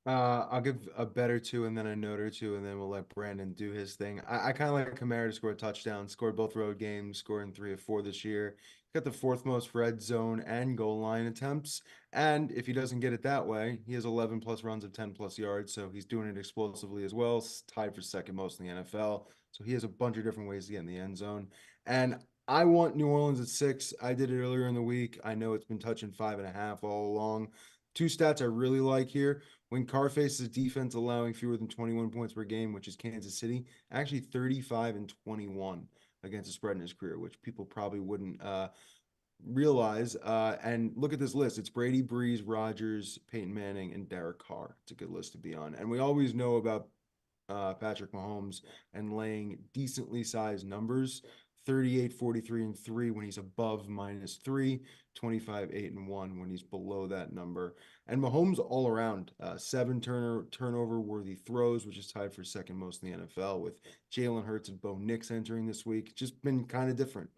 I'll give a bet or two and then a note or two, and then we'll let Brandon do his thing. I kind of like Kamara to score a touchdown. Scored both road games, scoring 3 of 4 this year. Got the 4th most red zone and goal line attempts. And if he doesn't get it that way, he has 11 plus runs of 10 plus yards. So he's doing it explosively as well. Tied for 2nd most in the NFL. So he has a bunch of different ways to get in the end zone. And I want New Orleans at 6. I did it earlier in the week. I know it's been touching 5.5 all along. 2 stats I really like here. When Carr faces a defense allowing fewer than 21 points per game, which is Kansas City, actually 35-21 against the spread in his career, which people probably wouldn't realize. And look at this list. It's Brady, Breeze, Rodgers, Peyton Manning, and Derek Carr. It's a good list to be on. And we always know about Patrick Mahomes and laying decently sized numbers. 38, 43, and 3 when he's above -3, 25, 8, and 1 when he's below that number. And Mahomes all around, 7 turnover worthy throws, which is tied for 2nd most in the NFL, with Jalen Hurts and Bo Nix entering this week. Just been kind of different.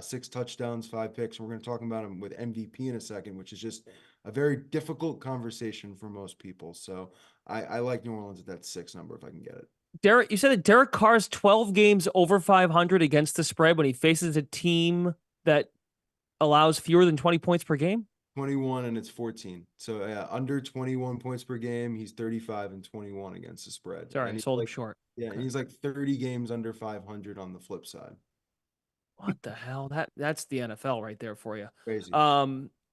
6 touchdowns, 5 picks. And we're going to talk about him with MVP in a second, which is just a very difficult conversation for most people. So I like New Orleans at that 6 number if I can get it. Derek, you said that Derek Carr's 12 games over 500 against the spread when he faces a team that allows fewer than 20 points per game? 21 and it's 14. So under 21 points per game, he's 35-21 against the spread. Sorry, I sold him short. Yeah, and he's like 30 games under 500 on the flip side. What the hell? That's the NFL right there for you. Crazy.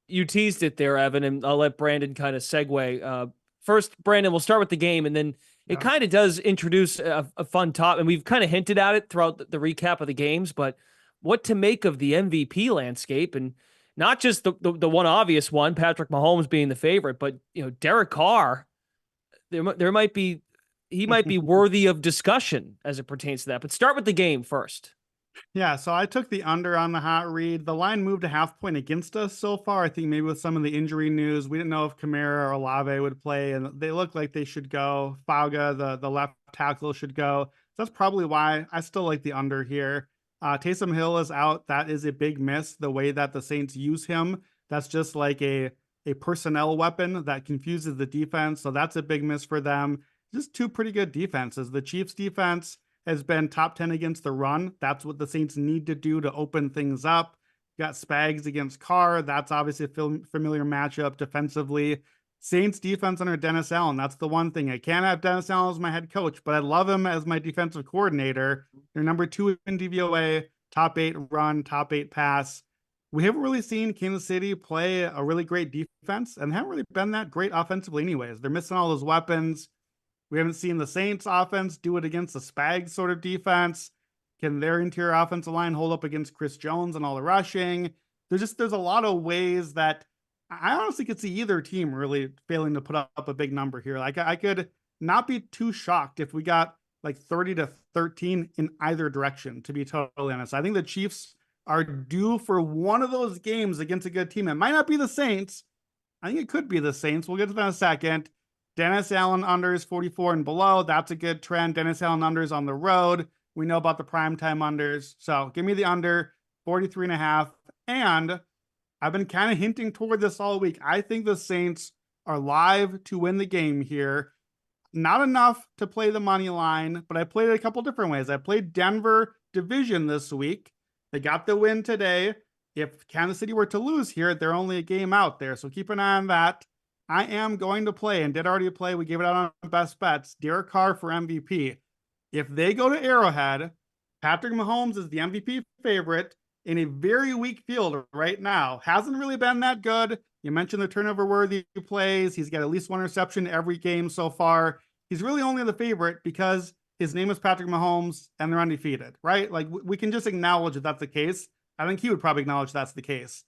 You teased it there, Evan, and I'll let Brandon kind of segue. First, Brandon, we'll start with the game, and then it kind of does introduce a fun topic, and we've kind of hinted at it throughout the recap of the games, but what to make of the MVP landscape, and not just the one obvious one, Patrick Mahomes being the favorite, but Derek Carr, he might be worthy of discussion as it pertains to that. But start with the game first. Yeah, so I took the under on the hot read. The line moved a half point against us so far. I think maybe with some of the injury news, we didn't know if Kamara or Olave would play, and they look like they should go. Fauga, the left tackle, should go. So that's probably why I still like the under here. Taysom Hill is out. That is a big miss. The way that the Saints use him, that's just like a personnel weapon that confuses the defense. So that's a big miss for them. Just two pretty good defenses. The Chiefs defense has been top 10 against the run. That's what the Saints need to do to open things up. You got Spags against Carr. That's obviously a familiar matchup defensively. Saints defense under Dennis Allen. That's the one thing. I can't have Dennis Allen as my head coach, but I love him as my defensive coordinator. They're number 2 in DVOA, top 8 run, top 8 pass. We haven't really seen Kansas City play a really great defense and haven't really been that great offensively anyways. They're missing all those weapons. We haven't seen the Saints offense do it against the Spags sort of defense. Can their interior offensive line hold up against Chris Jones and all the rushing? There's a lot of ways that I honestly could see either team really failing to put up a big number here. Like I could not be too shocked if we got like 30-13 in either direction, to be totally honest. I think the Chiefs are due for one of those games against a good team. It might not be the Saints. I think it could be the Saints. We'll get to that in a second. Dennis Allen unders 44 and below. That's a good trend. Dennis Allen unders on the road. We know about the primetime unders. So give me the under 43.5. And I've been kind of hinting toward this all week. I think the Saints are live to win the game here. Not enough to play the money line, but I played it a couple different ways. I played Denver division this week. They got the win today. If Kansas City were to lose here, they're only a game out there. So keep an eye on that. I am going to play and did already play. We gave it out on best bets. Derek Carr for MVP. If they go to Arrowhead, Patrick Mahomes is the MVP favorite in a very weak field right now. Hasn't really been that good. You mentioned the turnover worthy plays. He's got at least one interception every game so far. He's really only the favorite because his name is Patrick Mahomes and they're undefeated, right? Like we can just acknowledge that that's the case. I think he would probably acknowledge that's the case.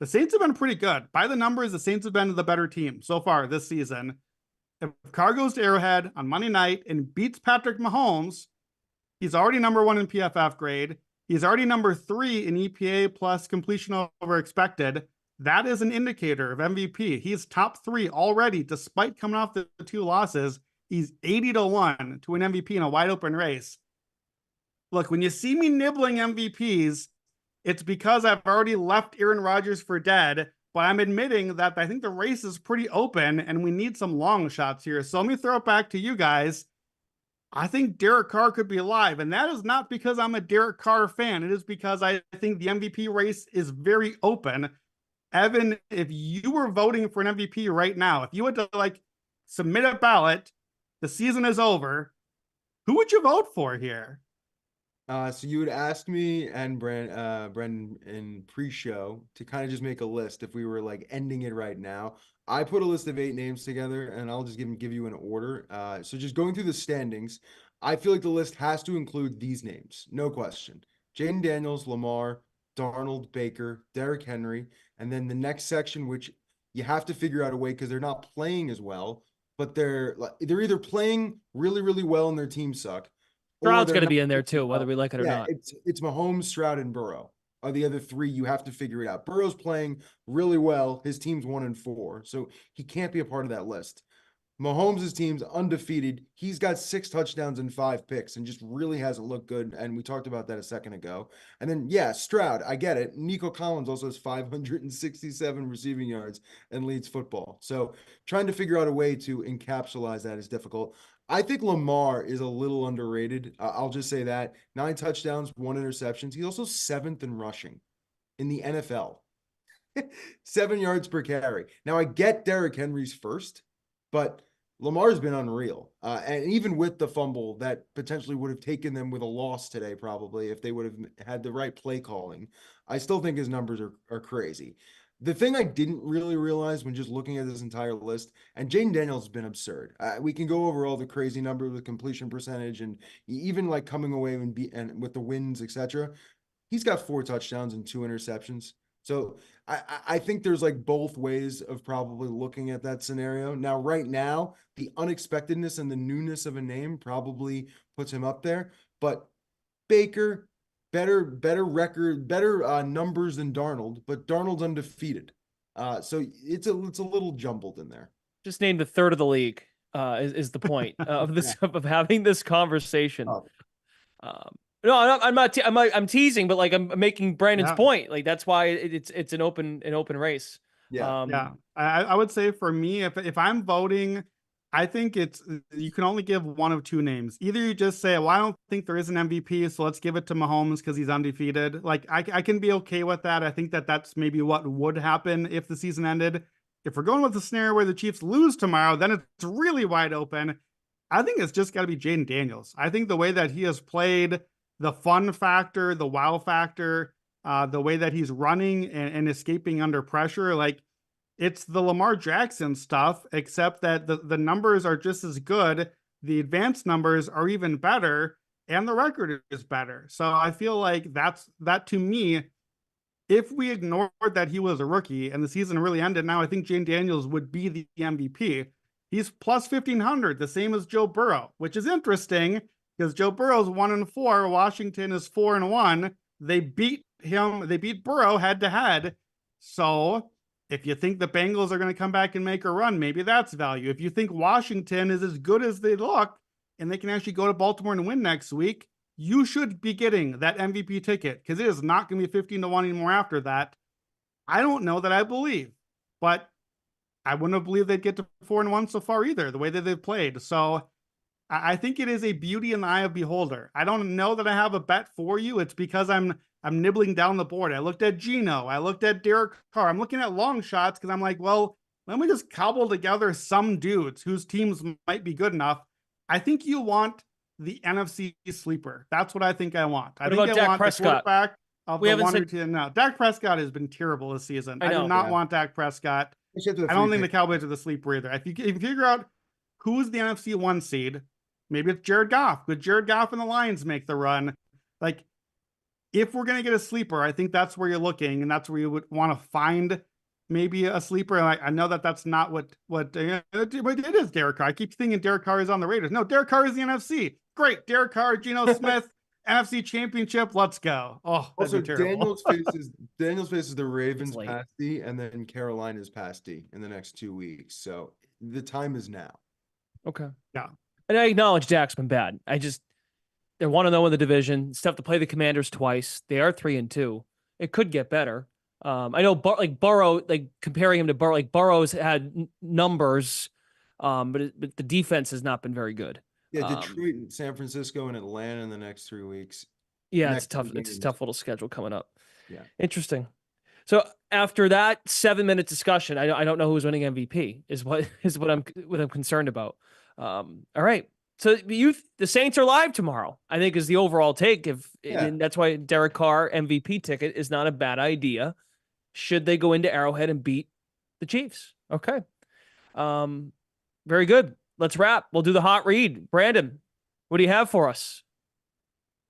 The Saints have been pretty good. By the numbers, the Saints have been the better team so far this season. If Carr goes to Arrowhead on Monday night and beats Patrick Mahomes, he's already number 1 in PFF grade. He's already number 3 in EPA plus completion over expected. That is an indicator of MVP. He's top 3 already, despite coming off the 2 losses. He's 80-1 to win MVP in a wide open race. Look, when you see me nibbling MVPs, it's because I've already left Aaron Rodgers for dead, but I'm admitting that I think the race is pretty open and we need some long shots here. So let me throw it back to you guys. I think Derek Carr could be alive, and that is not because I'm a Derek Carr fan. It is because I think the MVP race is very open. Evan, if you were voting for an MVP right now, if you had to like submit a ballot, the season is over, who would you vote for here? So you would ask me and Brendan in pre-show to kind of just make a list if we were like ending it right now. I put a list of 8 names together and I'll just give you an order. So just going through the standings, I feel like the list has to include these names, no question. Jaden Daniels, Lamar, Darnold, Baker, Derrick Henry, and then the next section, which you have to figure out a way because they're not playing as well, but they're either playing really, really well and their teams suck, Stroud's going to be in there too, whether we like it or not. It's Mahomes, Stroud, and Burrow are the other 3. You have to figure it out. Burrow's playing really well. His team's 1-4, so he can't be a part of that list. Mahomes' team's undefeated. He's got 6 touchdowns and 5 picks and just really hasn't looked good. And we talked about that a second ago. And then, yeah, Stroud, I get it. Nico Collins also has 567 receiving yards and leads football. So trying to figure out a way to encapsulate that is difficult. I think Lamar is a little underrated. I'll just say that. 9 touchdowns, 1 interception. He's also 7th in rushing in the NFL. 7 yards per carry. Now, I get Derrick Henry's first, but Lamar's been unreal. And even with the fumble that potentially would have taken them with a loss today, probably, if they would have had the right play calling, I still think his numbers are crazy. The thing I didn't really realize when just looking at this entire list, and Jaden Daniels has been absurd. We can go over all the crazy numbers with completion percentage and even like coming away and with the wins, etc. He's got 4 touchdowns and 2 interceptions. So I think there's like both ways of probably looking at that scenario. Now, right now, the unexpectedness and the newness of a name probably puts him up there. But Baker, better record, better numbers than Darnold, but Darnold's undefeated. So it's a little jumbled in there. Just named a third of the league. Is the point of this of having this conversation? Oh. No, I'm teasing, but like I'm making Brandon's point. Like that's why it's an open race. Yeah. I would say for me, if I'm voting, I think you can only give one of two names. Either you just say, well, I don't think there is an MVP, so let's give it to Mahomes because he's undefeated. Like I can be okay with that. I think that's maybe what would happen if the season ended. If we're going with the scenario where the Chiefs lose tomorrow, then it's really wide open. I think it's just got to be Jaden Daniels. I think the way that he has played, the fun factor, the wow factor, the way that he's running and escaping under pressure, like it's the Lamar Jackson stuff, except that the numbers are just as good. The advanced numbers are even better, and the record is better. So I feel like that to me, if we ignored that he was a rookie and the season really ended now, I think Jaden Daniels would be the MVP. He's plus 1,500, the same as Joe Burrow, which is interesting because Joe Burrow's 1-4. Washington is 4-1. They beat Burrow head to head. So if you think the Bengals are going to come back and make a run, maybe that's value. If you think Washington is as good as they look and they can actually go to Baltimore and win next week, you should be getting that MVP ticket because it is not going to be 15-1 anymore after that. I don't know that I believe, but I wouldn't have believed they'd get to 4-1 so far either, the way that they've played. So I think it is a beauty in the eye of beholder. I don't know that I have a bet for you. It's because I'm nibbling down the board. I looked at Geno. I looked at Derek Carr. I'm looking at long shots because I'm like, well, let me just cobble together some dudes whose teams might be good enough. I think you want the NFC sleeper. That's what I think I want. I think I Dak want Prescott? The quarterback of We the haven't one or said- two. No, Dak Prescott has been terrible this season. I know, do not yeah. want Dak Prescott. I don't think the Cowboys are the sleeper either. If you figure out who's the NFC 1 seed, maybe it's Jared Goff. Would Jared Goff and the Lions make the run? Like, if we're going to get a sleeper, I think that's where you're looking, and that's where you would want to find maybe a sleeper. I know that that's not what it is. Derek Carr. I keep thinking Derek Carr is on the Raiders. No, Derek Carr is the NFC. Great, Derek Carr, Geno Smith, NFC Championship. Let's go. Oh, also Daniels faces the Ravens pasty and then Carolina's pasty in the next 2 weeks. So the time is now. Okay. Yeah. And I acknowledge Dak's been bad. They're 1-0 in the division. It's tough to play the Commanders twice. They are 3-2. It could get better. I know Burrow, like comparing him to Burrow, like Burrow's had numbers, but the defense has not been very good. Yeah, Detroit, San Francisco, and Atlanta in the next 3 weeks. Yeah, it's tough. It's a tough little schedule coming up. Yeah. Interesting. So after that 7-minute discussion, I don't know who's winning MVP is what I'm concerned about. All right. So the Saints are live tomorrow, I think is the overall take. And that's why Derek Carr MVP ticket is not a bad idea. Should they go into Arrowhead and beat the Chiefs? Okay. Very good. Let's wrap. We'll do the hot read. Brandon, what do you have for us?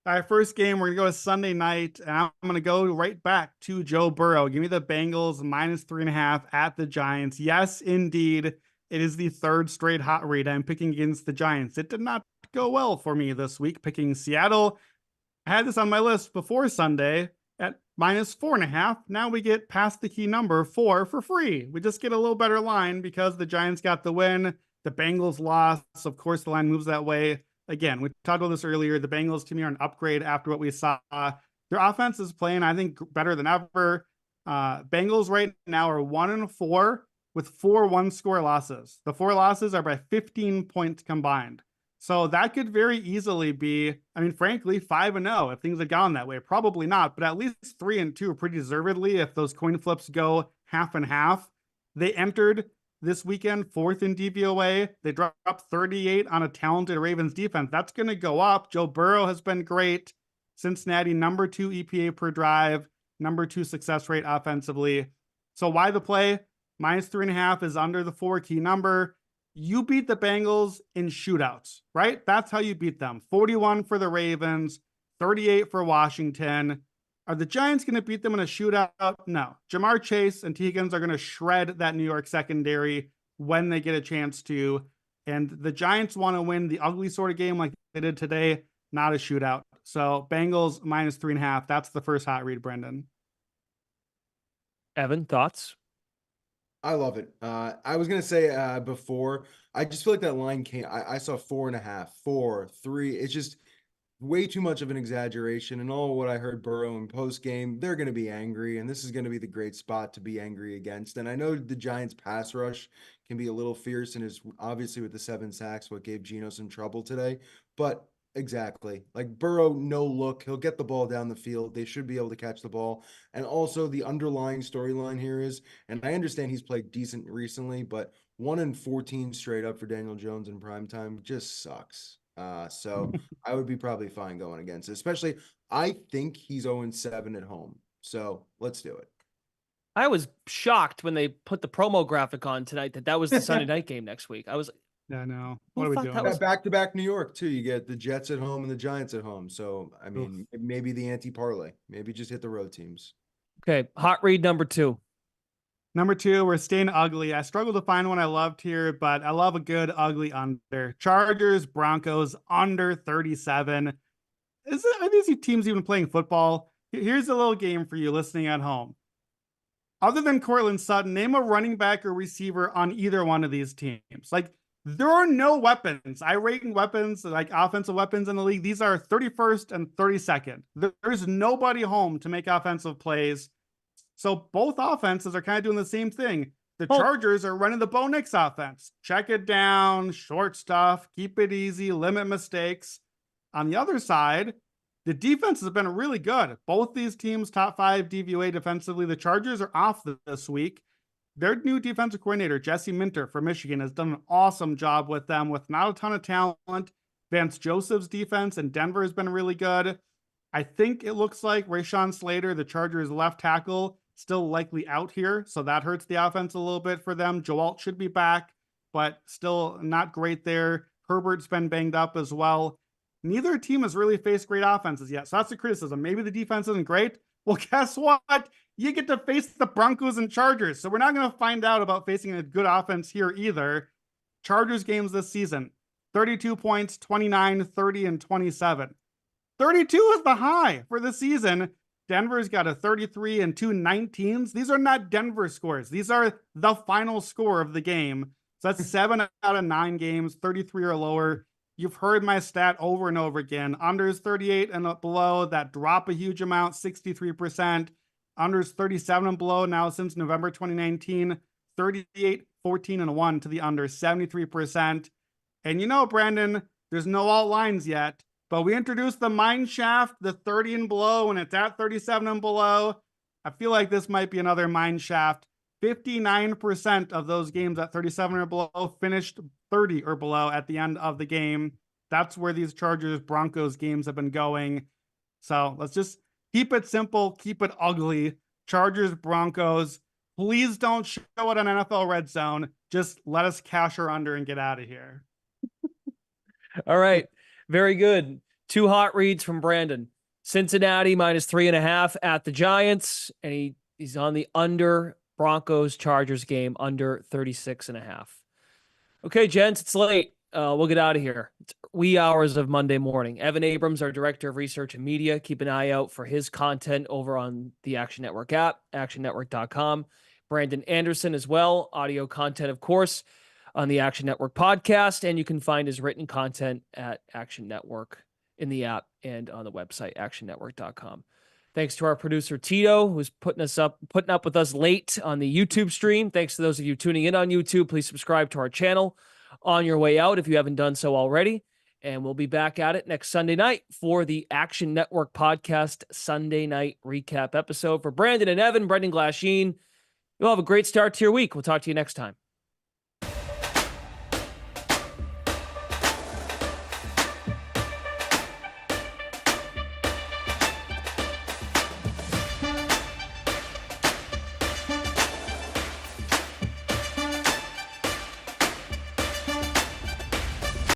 All right, first game, we're going to go to Sunday night, and I'm going to go right back to Joe Burrow. Give me the Bengals -3.5 at the Giants. Yes, indeed, it is the third straight hot read I'm picking against the Giants. It did not go well for me this week, picking Seattle. I had this on my list before Sunday at -4.5. Now we get past the key number 4 for free. We just get a little better line because the Giants got the win. The Bengals lost. Of course, the line moves that way. Again, we talked about this earlier. The Bengals to me are an upgrade after what we saw. Their offense is playing, I think, better than ever. Bengals right now are 1-4 with 4 one-score losses. The 4 losses are by 15 points combined. So that could very easily be, frankly, 5-0 if things had gone that way. Probably not, but at least 3-2 pretty deservedly if those coin flips go half and half. They entered this weekend 4th in DVOA. They dropped 38 on a talented Ravens defense. That's going to go up. Joe Burrow has been great. Cincinnati, number 2 EPA per drive, number 2 success rate offensively. So why the play? -3.5 is under the 4 key number. You beat the Bengals in shootouts, right? That's how you beat them. 41 for the Ravens, 38 for Washington. Are the Giants going to beat them in a shootout? No. Jamar Chase and T. Higgins are going to shred that New York secondary when they get a chance to. And the Giants want to win the ugly sort of game like they did today, not a shootout. So Bengals -3.5. That's the first hot read, Brendan. Evan, thoughts? I love it. I was gonna say before, I just feel like that line came. I saw 4.5, 4, 3. It's just way too much of an exaggeration. And all what I heard Burrow in post game, they're gonna be angry, and this is gonna be the great spot to be angry against. And I know the Giants' pass rush can be a little fierce, and is obviously with the 7 sacks what gave Geno some trouble today. But exactly, like Burrow, no look, he'll get the ball down the field. They should be able to catch the ball. And also the underlying storyline here is, and I understand he's played decent recently, but 1-14 straight up for Daniel Jones in prime time just sucks. So I would be probably fine going against it, especially I think he's 0-7 at home. So let's do it. I was shocked when they put the promo graphic on tonight that was the Sunday night game next week. I was Yeah, no. Who What are we thought doing? that was- Back-to-back New York too. You get the Jets at home and the Giants at home. So I mean, maybe the anti-parlay. Maybe just hit the road teams. okay. Hot read number 2. Number 2, we're staying ugly. I struggled to find one I loved here, but I love a good ugly under. Chargers, Broncos, under 37. Are these teams even playing football? Here's a little game for you listening at home. Other than Cortland Sutton, name a running back or receiver on either one of these teams. Like, there are no weapons. I rate weapons, like offensive weapons in the league. These are 31st and 32nd. There's nobody home to make offensive plays. So both offenses are kind of doing the same thing. The Chargers are running the Bo Nix offense. Check it down, short stuff, keep it easy, limit mistakes. On the other side, the defense has been really good. Both these teams, top 5 DVOA defensively. The Chargers are off this week. Their new defensive coordinator, Jesse Minter from Michigan, has done an awesome job with them with not a ton of talent. Vance Joseph's defense in Denver has been really good. I think it looks like Rashawn Slater, the Chargers' left tackle, still likely out here, so that hurts the offense a little bit for them. Joe Alt should be back, but still not great there. Herbert's been banged up as well. Neither team has really faced great offenses yet, so that's the criticism. Maybe the defense isn't great. Well, guess what? You get to face the Broncos and Chargers, so we're not going to find out about facing a good offense here either. Chargers games this season, 32 points, 29, 30, and 27. 32 is the high for the season. Denver's got a 33 and 2 19s. These are not Denver scores. These are the final score of the game. So that's 7 out of 9 games, 33 or lower. You've heard my stat over and over again. Unders 38 and below, that drop a huge amount, 63%. Unders 37 and below now since November 2019, 38, 14, and 1 to the under, 73%. And you know, Brandon, there's no alt lines yet, but we introduced the mine shaft, the 30 and below, and it's at 37 and below. I feel like this might be another mine shaft. 59% of those games at 37 or below finished 30 or below at the end of the game. That's where these Chargers Broncos games have been going. So let's just keep it simple, keep it ugly. Chargers Broncos. Please don't show it on NFL Red Zone. Just let us cash our under and get out of here. All right. Very good. 2 hot reads from Brandon. Cincinnati -3.5 at the Giants. And he's on the under Broncos Chargers game, under 36.5. Okay, gents, it's late. We'll get out of here. It's wee hours of Monday morning. Evan Abrams, our director of research and media. Keep an eye out for his content over on the Action Network app, actionnetwork.com. Brandon Anderson as well. Audio content, of course, on the Action Network podcast. And you can find his written content at Action Network in the app and on the website, actionnetwork.com. Thanks to our producer, Tito, who's putting up with us late on the YouTube stream. Thanks to those of you tuning in on YouTube. Please subscribe to our channel on your way out if you haven't done so already. And we'll be back at it next Sunday night for the Action Network podcast Sunday night recap episode. For Brandon and Evan, Brendan Glasheen, you'll have a great start to your week. We'll talk to you next time.